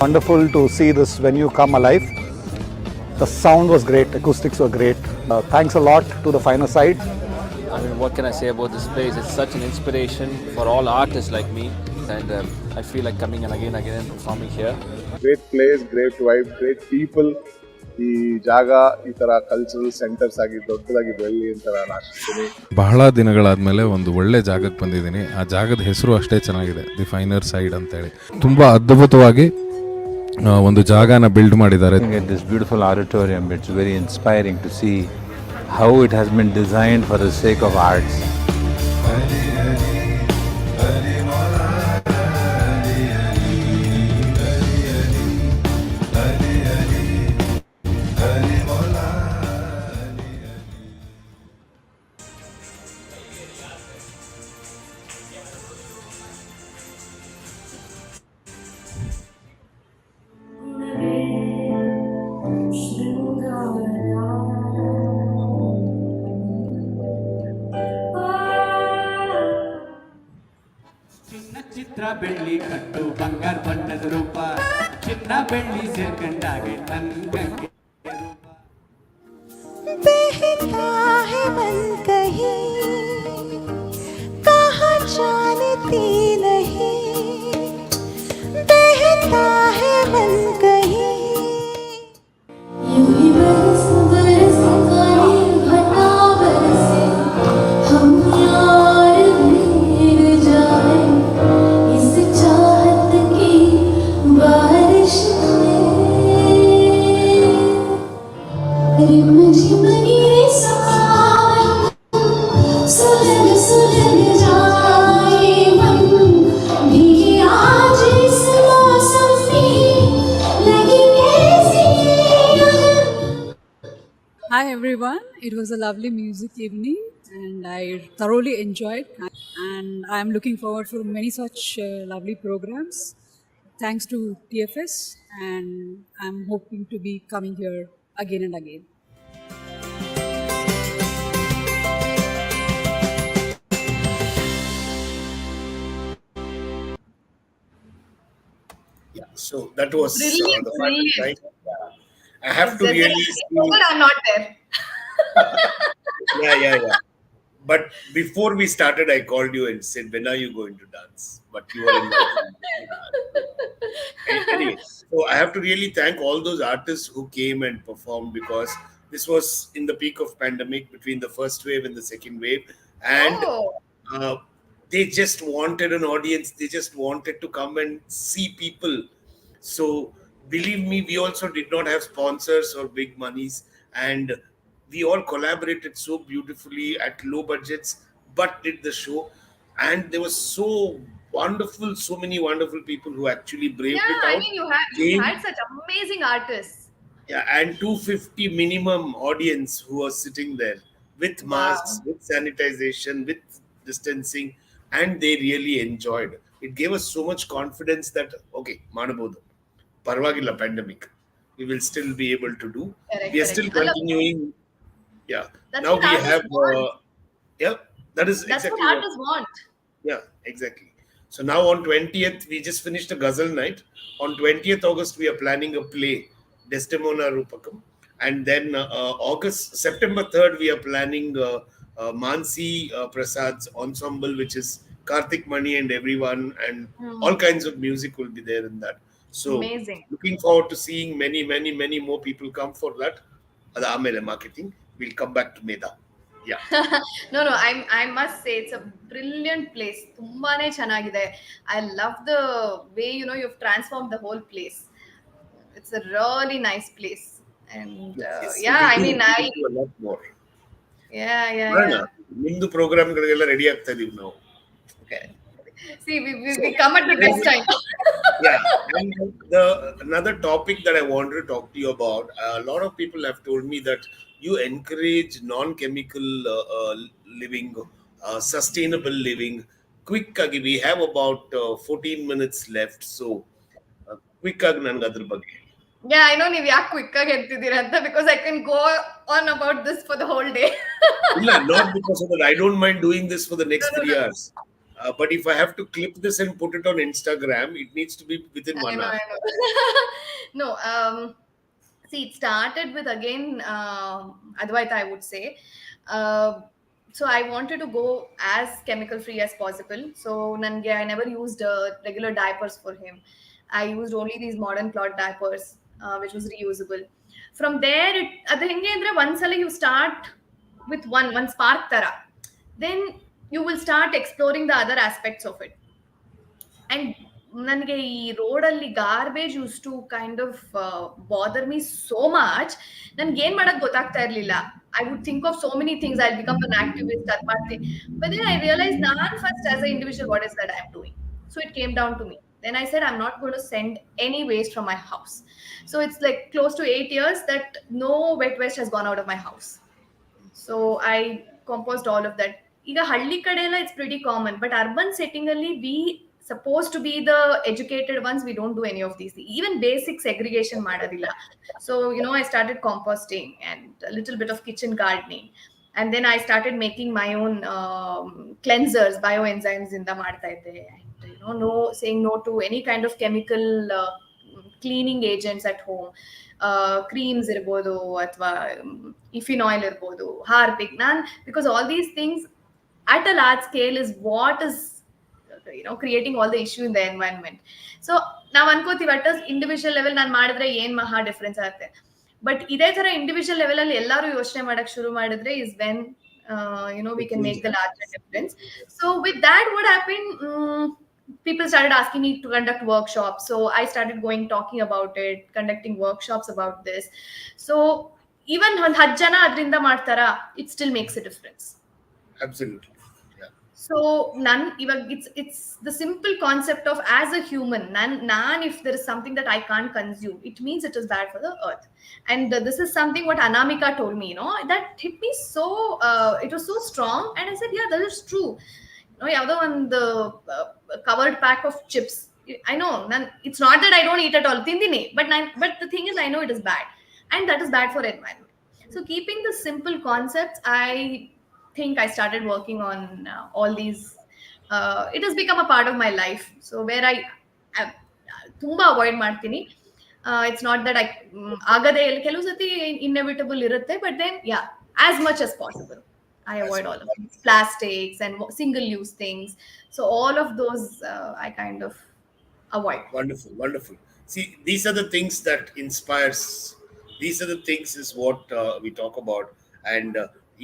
Wonderful to see this venue come alive. The sound was great, acoustics were great. Thanks a lot to the finer side. I mean, what can I say about this place? It's such an inspiration for all artists like me, and I feel like coming again and performing here. Great place, great vibe, great people. ಈ ಜಾಗ ಈ ತರ cultural centres ಆಗಿ ದೊಡ್ಡದಾಗಿ ಬೆಳ್ಳಿ ಅಂತ ನಾನು ಆಶಿಸ್ತೀನಿ. ಬಹಳ ದಿನಗಳಾದ್ಮೇಲೆ ಒಂದು ಒಳ್ಳೆ ಜಾಗಕ್ಕೆ ಬಂದಿದ್ದೀನಿ. ಆ ಜಾಗದ ಹೆಸರು ಅಷ್ಟೇ ಚೆನ್ನಾಗಿದೆ, ದಿ ಫೈನರ್ ಸೈಡ್ ಅಂತೇಳಿ. ತುಂಬ ಅದ್ಭುತವಾಗಿ ಒಂದು ಜಾಗನ ಬಿಲ್ಡ್ ಮಾಡಿದ್ದಾರೆ. This beautiful auditorium, it's very inspiring to see how it has been designed for the sake of arts. ಚಿತ್ರ ಬೆಳ್ಳಿ ಕಟ್ಟು ಬಂಗಾರ ಬಣ್ಣದ ರೂಪ ಚಿನ್ನ ಬೆಳ್ಳಿ ಸೇರ್ಕಂಡಾಗೆ ತನ್ನಂಗೆ ರೂಪ बहता है मन कहीं कहाँ जानती नहीं बहता है मन कहीं यूं ही बरस बरस गाने घटा बरसे हम यार भीग जाए इस चाहत की बारिश में रिमझिम गिरे सावन सुलग सुलग जाए मन भीगे आज इस मौसम में लगी कैसी अगन. Hi everyone, it was a lovely music evening and I thoroughly enjoyed, and I am looking forward for many such lovely programs. Thanks to TFS, and I'm hoping to be coming here again and again. Yeah, so that was Brilliant, the final brilliant. side. I have to really People are not there. yeah. But before we started, I called you and said, "When are you going to dance?" But you were in. Anyway, so I have to really thank all those artists who came and performed, because this was in the peak of pandemic, between the first wave and the second wave, and they just wanted an audience. They just wanted to come and see people. So believe me, we also did not have sponsors or big monies, and we all collaborated so beautifully at low budgets, but did the show. And there was so many wonderful people who actually braved it out. I mean, you had such amazing artists. Yeah, and 250 minimum audience who was sitting there with masks, with sanitization, with distancing, and they really enjoyed. It gave us so much confidence that, okay, Manabodu, Parvagilla pandemic, we will still be able to do. Correct, We are still continuing. Yeah. That's Now what we artists have, want. that is That's exactly what artists want. Yeah, exactly. So now on 20th, we just finished a ghazal night. On 20th August, we are planning a play, Desdemona Rupakam. And then September 3rd, we are planning Mansi Prasad's ensemble, which is Karthik Mani and everyone, and all kinds of music will be there in that. So, Amazing. looking forward to seeing many, many, many more people come for that. Amele marketing. We'll come back to Medha. Yeah. No, I must say it's a brilliant place. ತುಂಬಾನೇ ಚೆನ್ನಾಗಿದೆ. I love the way you've transformed the whole place. It's a really nice place. And Yes, yeah, I mean, we do a lot more. yeah. ನಿಮ್ದು ಪ್ರೋಗ್ರಾಮ್ಗಳಿಗೆಲ್ಲ ready ಆಗ್ತಾ ಇದೀವಿ ನಾವು. Okay. See, we come at the best time. Yeah, and another topic that I wanted to talk to you about. A lot of people have told me that you encourage non-chemical living, sustainable living. Quick agi, we have about 14 minutes left, so quick agi nange adr ಬಗ್ಗೆ. Yeah, I know ನೀವು ಯಾಕೆ quick ಆಗಿ ಹೇಳ್ತಿದ್ದೀರಾ ಅಂತ, because I can go on about this for the whole day. Illa, not because of that. I don't mind doing this for the next 3 hours. But if I have to clip this and put it on Instagram, it needs to be within 1 hour. I know. No, see, it started with again Advaita, I would say. So I wanted to go as chemical free as possible. So nange I never used regular diapers for him. I used only these modern cloth diapers, which was reusable. From there, adu henge andre once you start with one spark tara, then you will start exploring the other aspects of it. And ನನಗೆ ಈ ರೋಡಲ್ಲಿ garbage use to kind of bother me so much. ನನ್ಗೆ ಏನ್ ಮಾಡಕ್ ಗೊತ್ತಾಗ್ತಾ ಇರ್ಲಿಲ್ಲ. I would think of so many things. I become an activist, ಅದ್ ಮಾಡ್ತೀನಿ. ಬಟ್ ದೆನ್ ಐ ರಿಯಲೈಸ್ ನಾನ್ first as a individual what is that I am doing. So it came down to me. Then I said, I'm not going to send any waste from my house. So it's like close to 8 years that no wet waste has gone out of my house. So I composed all of that. ಈಗ ಹಳ್ಳಿ ಕಡೆ ಎಲ್ಲ it's pretty common, but urban setting ಅಲ್ಲಿ V supposed to be the educated ones, we don't do any of these. Even basic segregation madadilla. So I started composting and a little bit of kitchen gardening, and then I started making my own cleansers, bioenzymes in the ಮಾಡ್ತಾ ಇದ್ದೆ. And no, saying no to any kind of chemical cleaning agents at home. Creams irbodu athwa ethanol irbodu, harpic, because all these things at a large scale is what is creating all the issue in the environment. So ನಾವು ಅನ್ಕೋತೀವಿ at individual level ನಾನು ಮಾಡಿದ್ರೆ ಏನ್ ಮಹಾ difference ಆಗುತ್ತೆ. But ಇದೇ ತರ individual level ಅಲ್ಲಿ ಎಲ್ಲರೂ ಯೋಚನೆ ಮಾಡಕ್ ಶುರು ಮಾಡಿದ್ರೆ is when we can make the larger difference. So with that, what happened, people started asking me to conduct workshops. So I started talking about it, conducting workshops about this. So even 10 ಜನ ಅದರಿಂದ ಮಾಡ್ತಾರಾ, it still makes a difference. Absolutely. So it's the simple concept of, as a human, if there is something that I can't consume, it means it is bad for the earth. And this is something what Anamika told me, that hit me so, it was so strong. And I said, yeah, that is true. Yavado one the covered pack of chips, I know it's not that I don't eat at all, tindini, but the thing is, I know it is bad, and that is bad for environment. So keeping the simple concepts, I think I started working on all these. It has become a part of my life. So where I tumba avoid ಮಾಡ್ತೀನಿ. It's not that I ಆಗದೆ ಕೆಲವು ಸತಿ inevitable ಇರುತ್ತೆ, but then yeah, as much as possible I avoid all of these plastics and single use things. So all of those I kind of avoid. Wonderful. See, these are the things that inspires. These are the things is what we talk about. And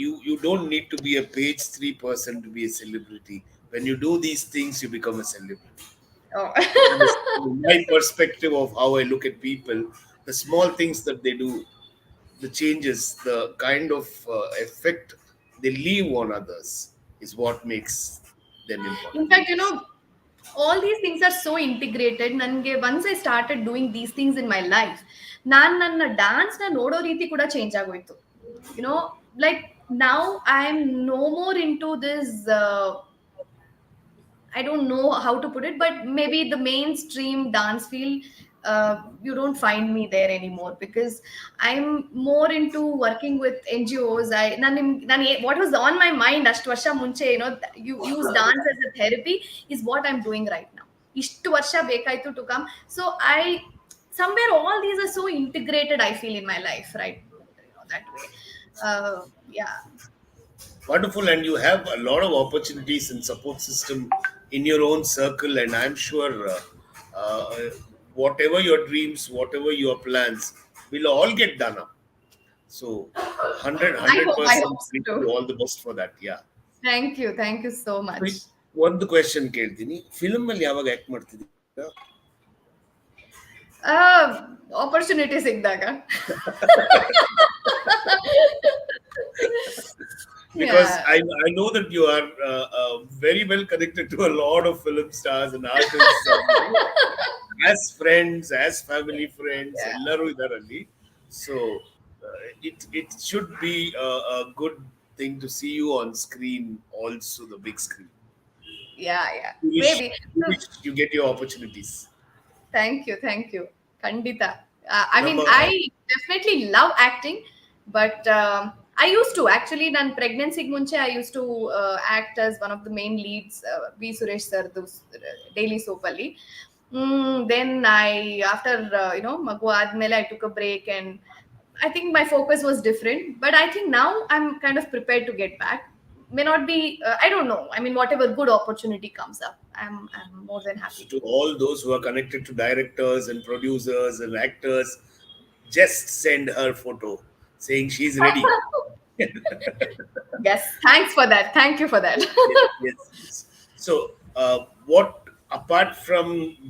you don't need to be a page 3 person to be a celebrity. When you do these things, you become a celebrity. Oh. My perspective of how I look at people, the small things that they do, the changes, the kind of effect they leave on others is what makes them important. In fact, all these things are so integrated. Nange once I started doing these things in my life, ನನ್ನ dance na ನೋಡೋ ರೀತಿ ಕೂಡ change ಆಗೋಯ್ತು. Like now I'm no more into this I don't know how to put it, but maybe the mainstream dance field, you don't find me there anymore, because I'm more into working with NGOs. What was on my mind ashtu varsha munche, you use dance as a therapy is what I'm doing right now. Ishtu varsha bekaitu to come. So somewhere all these are so integrated, I feel, in my life, right? that way. Yeah. Wonderful, and you have a lot of opportunities and support system in your own circle, and I'm sure uh, whatever your dreams, whatever your plans, will all get done up. So, 100 I hope 100% so wish you too. all the best for that. Yeah. Thank you so much. ಒಂದು question ಕೇಳ್ತೀನಿ, film ಅಲ್ಲಿ ಯಾವಾಗ act ಮಾಡ್ತಿದ್ದೀರಾ? Opportunity ಸಿಕ್ಕಿದಾಗ. Because Yeah. I know that you are very well connected to a lot of film stars and artists, as friends, as family friends, Yeah. ಎಲ್ಲರೂ ಇದರಲ್ಲಿ. So it should be a good thing to see you on screen, also the big screen. Yeah. You wish, Maybe. So, you get your opportunities. thank you. Kandita. I mean, Number, I definitely love acting, but I used to actually, nan pregnancy munche, I used to act as one of the main leads, V. Suresh sir, daily soap alli. Then after Magu admele, I took a break, and I think my focus was different. But I think now I'm kind of prepared to get back. May not be, I don't know. I mean, whatever good opportunity comes up, I'm more than happy to all those who are connected to directors and producers and actors, just send her photo saying she's ready. Yes, thanks for that. Thank you for that. Yes. So, what apart from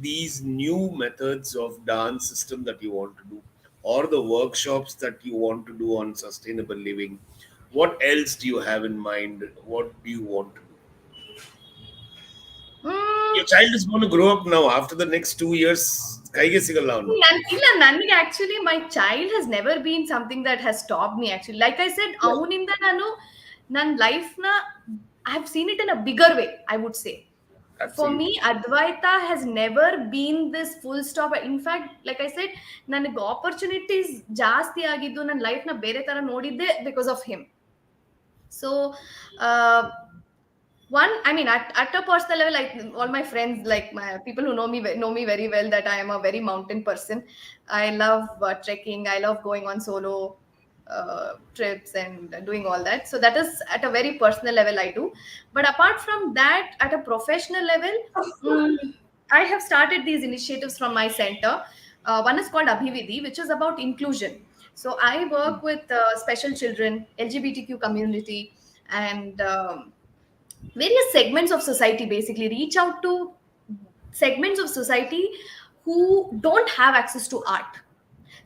these new methods of dance system that you want to do, or the workshops that you want to do on sustainable living, what else do you have in mind? What do you want to do? Your child is going to grow up now. After the next 2 years, kaige sigalla avanu. Nanige actually, my child has never been something that has stopped me. Actually, like I said, avuninda nan life na I have seen it in a bigger way, I would say. For me, Advaita has never been this full stop. In fact, like I said, ನನಗೆ opportunities ಜಾಸ್ತಿ ಆಗಿದ್ದು ನನ್ನ life ನ ಬೇರೆ ತರ ನೋಡಿದ್ದೆ because of him. So one, I mean, at a personal level, like all my friends, like my people who know me very well, that I am a very mountain person. I love trekking. I love going on solo trips and doing all that. So that is at a very personal level I do. But apart from that, at a professional level, I have started these initiatives from my center. One is called Abhividhi, which is about inclusion. So I work with special children, LGBTQ community, and various segments of society. Basically reach out to segments of society who don't have access to art.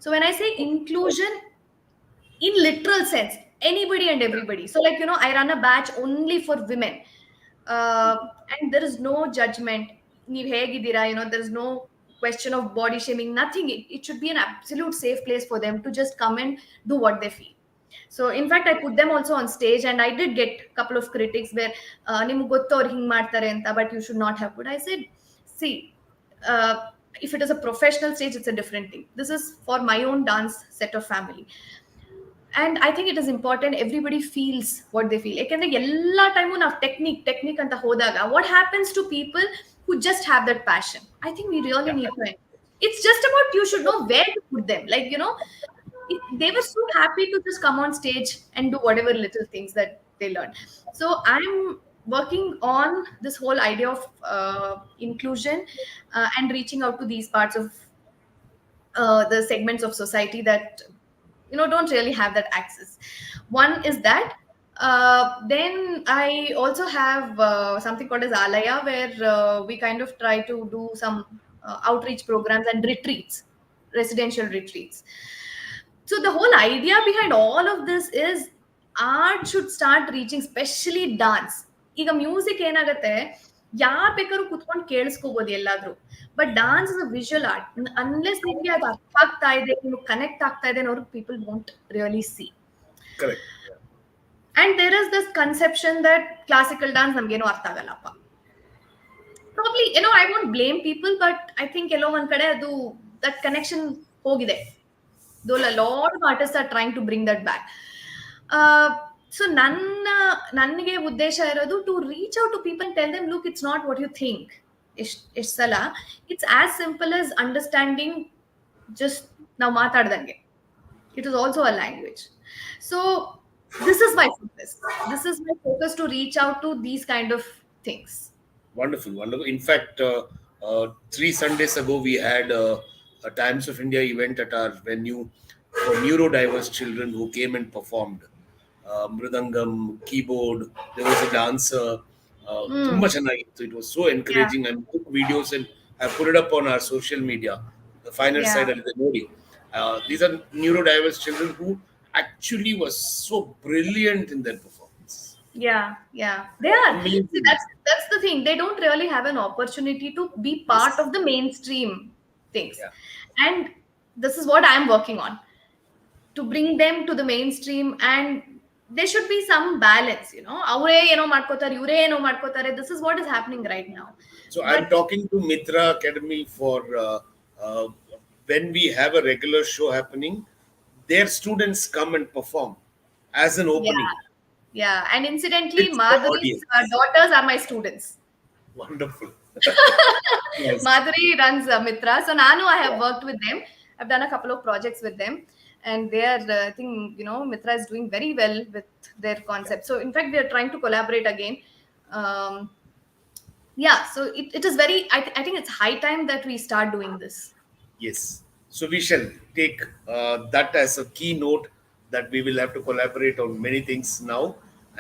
So when I say inclusion, in literal sense, anybody and everybody. So like, I run a batch only for women, and there is no judgment. Neev hegidira, there is no question of body shaming, nothing. It should be an absolute safe place for them to just come and do what they feel. So in fact, I put them also on stage, and I did get a couple of critics where ನಿಮ್ಗೆ ಗೊತ್ತು ಅವ್ರು ಹಿಂಗ್ ಮಾಡ್ತಾರೆ ಅಂತ, but you should not have put. I said, see, if it is a professional stage, it's a different thing. This is for my own dance set of family. And I think it is important everybody feels what they feel. Ekandre ella time ನಾವು technique ಅಂತ ಹೋದಾಗ, what happens to people who just have that passion? I think we really need to end. It's just about, you should know where to put them. Like, they were so happy to just come on stage and do whatever little things that they learned. So I'm working on this whole idea of inclusion and reaching out to these parts of the segments of society that don't really have that access. One is that. Then I also have something called as Alaya, where we kind of try to do some outreach programs and retreats, residential retreats. So the whole idea behind all of this is art should start reaching, especially dance. ಈಗ music ಏನಾಗುತ್ತೆ, ಯಾರು ಬೇಕಾದ್ರೂ ಕುತ್ಕೊಂಡು ಕೇಳಿಸ್ಕೋಬಹುದು ಎಲ್ಲಾದ್ರೂ. But dance is a visual art. Unless ನಿಮ್ಗೆ ಅದು ಅರ್ಥ ಆಗ್ತಾ ಇದೆ, ನಿಮ್ಗೆ ಕನೆಕ್ಟ್ ಆಗ್ತಾ ಇದೆ ಅನ್ನೋರು, people won't really C. Correct. And there is this conception that classical dance ನಮ್ಗೇನೋ ಅರ್ಥ ಆಗಲ್ಲಪ್ಪ. Probably, I won't blame people, but I think ಎಲ್ಲೋ ಒಂದ್ ಕಡೆ ಅದು that connection ಹೋಗಿದೆ. Though a lot of artists are trying to bring that back. So ನನಗೆ ಉದ್ದೇಶ ಇರೋದು to reach out to people and tell them, look, it's not what you think. ಇಷ್ಟ್ ಸಲ it's as simple as understanding just ನಾವು ಮಾತಾಡ್ದಂಗೆ. It is also a language. So this is my focus. This is my focus, to reach out to these kind of things. Wonderful, wonderful. In fact, 3 Sundays ago, we had a Times of India event at our venue for neurodiverse children who came and performed. Mridangam, keyboard, there was a dancer. Hmm. Tumba ಚೆನ್ನಾಗಿತ್ತು. It was so Yeah, encouraging. I took videos and I put it up on our social media. The finer yeah, side of the Nodi. These are neurodiverse children who actually was so brilliant in their performance. yeah. They are. See, Amazing. that's the thing. They don't really have an opportunity to be part Yes. of the mainstream things, Yeah. and this is what I'm working on, to bring them to the mainstream. And there should be some balance, ಅವರೇ ಏನೋ ಮಾಡ್ಕೋತಾರೆ, ಇವರೇ ಏನೋ ಮಾಡ್ಕೋತಾರೆ. This is what is happening right now. So But I'm talking to Mitra Academy for uh, when we have a regular show happening, their students come and perform as an opening. and incidentally, It's the Madhuri's audience. daughters are my students. Wonderful. Yes. Madhuri runs Mitra. So Nanu, I have worked with them. I've done a couple of projects with them. And they are, I think, Mitra is doing very well with their concept. So in fact, we are trying to collaborate again. Um, so it is very, I think it's high time that we start doing this. Yes. So we shall take that as a keynote that we will have to collaborate on many things now.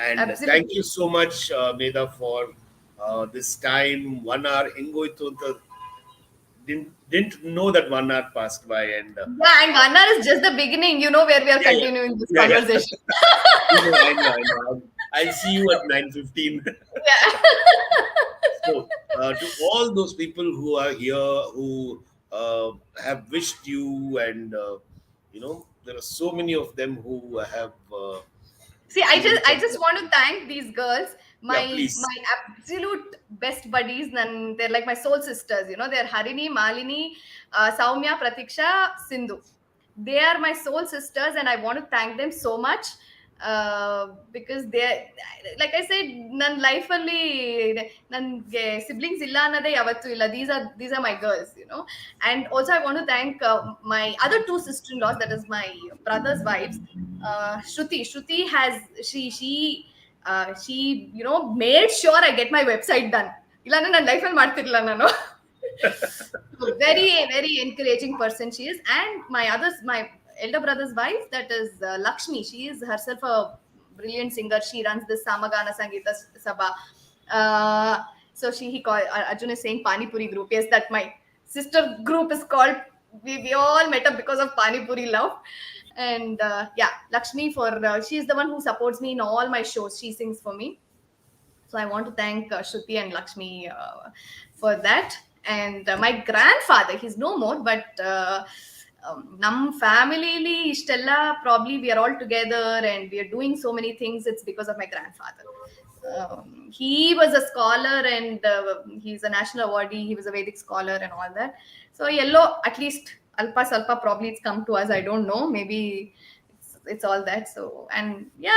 And Absolutely. thank you so much, Medha, for this time. 1 hour. Hengoitu anta didn't know that 1 hour passed by. And And 1 hour is just the beginning, where we are continuing this conversation. I know. I'll see you at 9:15. Yeah. So, to all those people who are here, who have wished you, and there are so many of them who have. See, I just want to thank these girls, my please. my absolute best buddies, and they're like my soul sisters. They're Harini, Malini, Saumya, Pratiksha, Sindhu. They are my soul sisters, and I want to thank them so much, because they're, like I said, ನನ್ನ ಲೈಫಲ್ಲಿ ನನಗೆ siblings ಇಲ್ಲ ಅನ್ನೋದೇ ಯಾವತ್ತೂ ಇಲ್ಲ. These are my girls, And also I want to thank my other two sister-in-laws, that is my brother's wives. Shruti has she made sure I get my website done. ಇಲ್ಲಾಂದ್ರೆ ನನ್ನ ಲೈಫಲ್ಲಿ ಮಾಡ್ತಿರ್ಲಿಲ್ಲ ನಾನು. Very, very encouraging person she is. And my elder brother's wife, that is Lakshmi. She is herself a brilliant singer. She runs this Samagana Sangeeta Sabha. So he called, Arjun is saying Pani Puri group. Yes, that my sister group is called. We all met up because of Pani Puri love. And Lakshmi, she is the one who supports me in all my shows. She sings for me. So I want to thank Shruti and Lakshmi for that. And my grandfather, he's no more, but ನಮ್ಮ ಫ್ಯಾಮಿಲಿಲಿ ಇಷ್ಟೆಲ್ಲ probably we are all together and we are doing so many things. It's because of my grandfather. He was a scholar, and he's a national awardee. He was a Vedic scholar and all that. So yellow, at least alpa salpa, probably it's come to us. I don't know. Maybe it's all that. So, and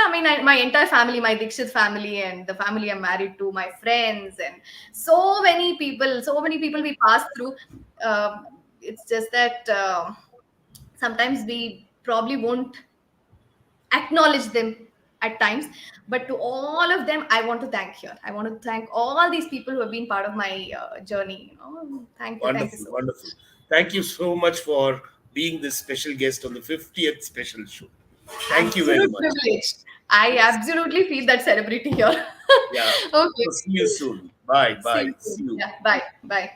I mean, my entire family, my Dixit family, and the family I'm married to, my friends, and so many people we pass through. It's just that sometimes we probably won't acknowledge them at times, but to all of them I want to thank here. I want to thank all these people who have been part of my journey. Thank you. Wonderful, Thank you so much. wonderful. Thank you so much for being this special guest on the 50th special show. Thank you very much. Privilege. I absolutely feel that celebrity here. Yeah. Okay. So see you soon. Bye. See you soon. See you. Yeah, bye.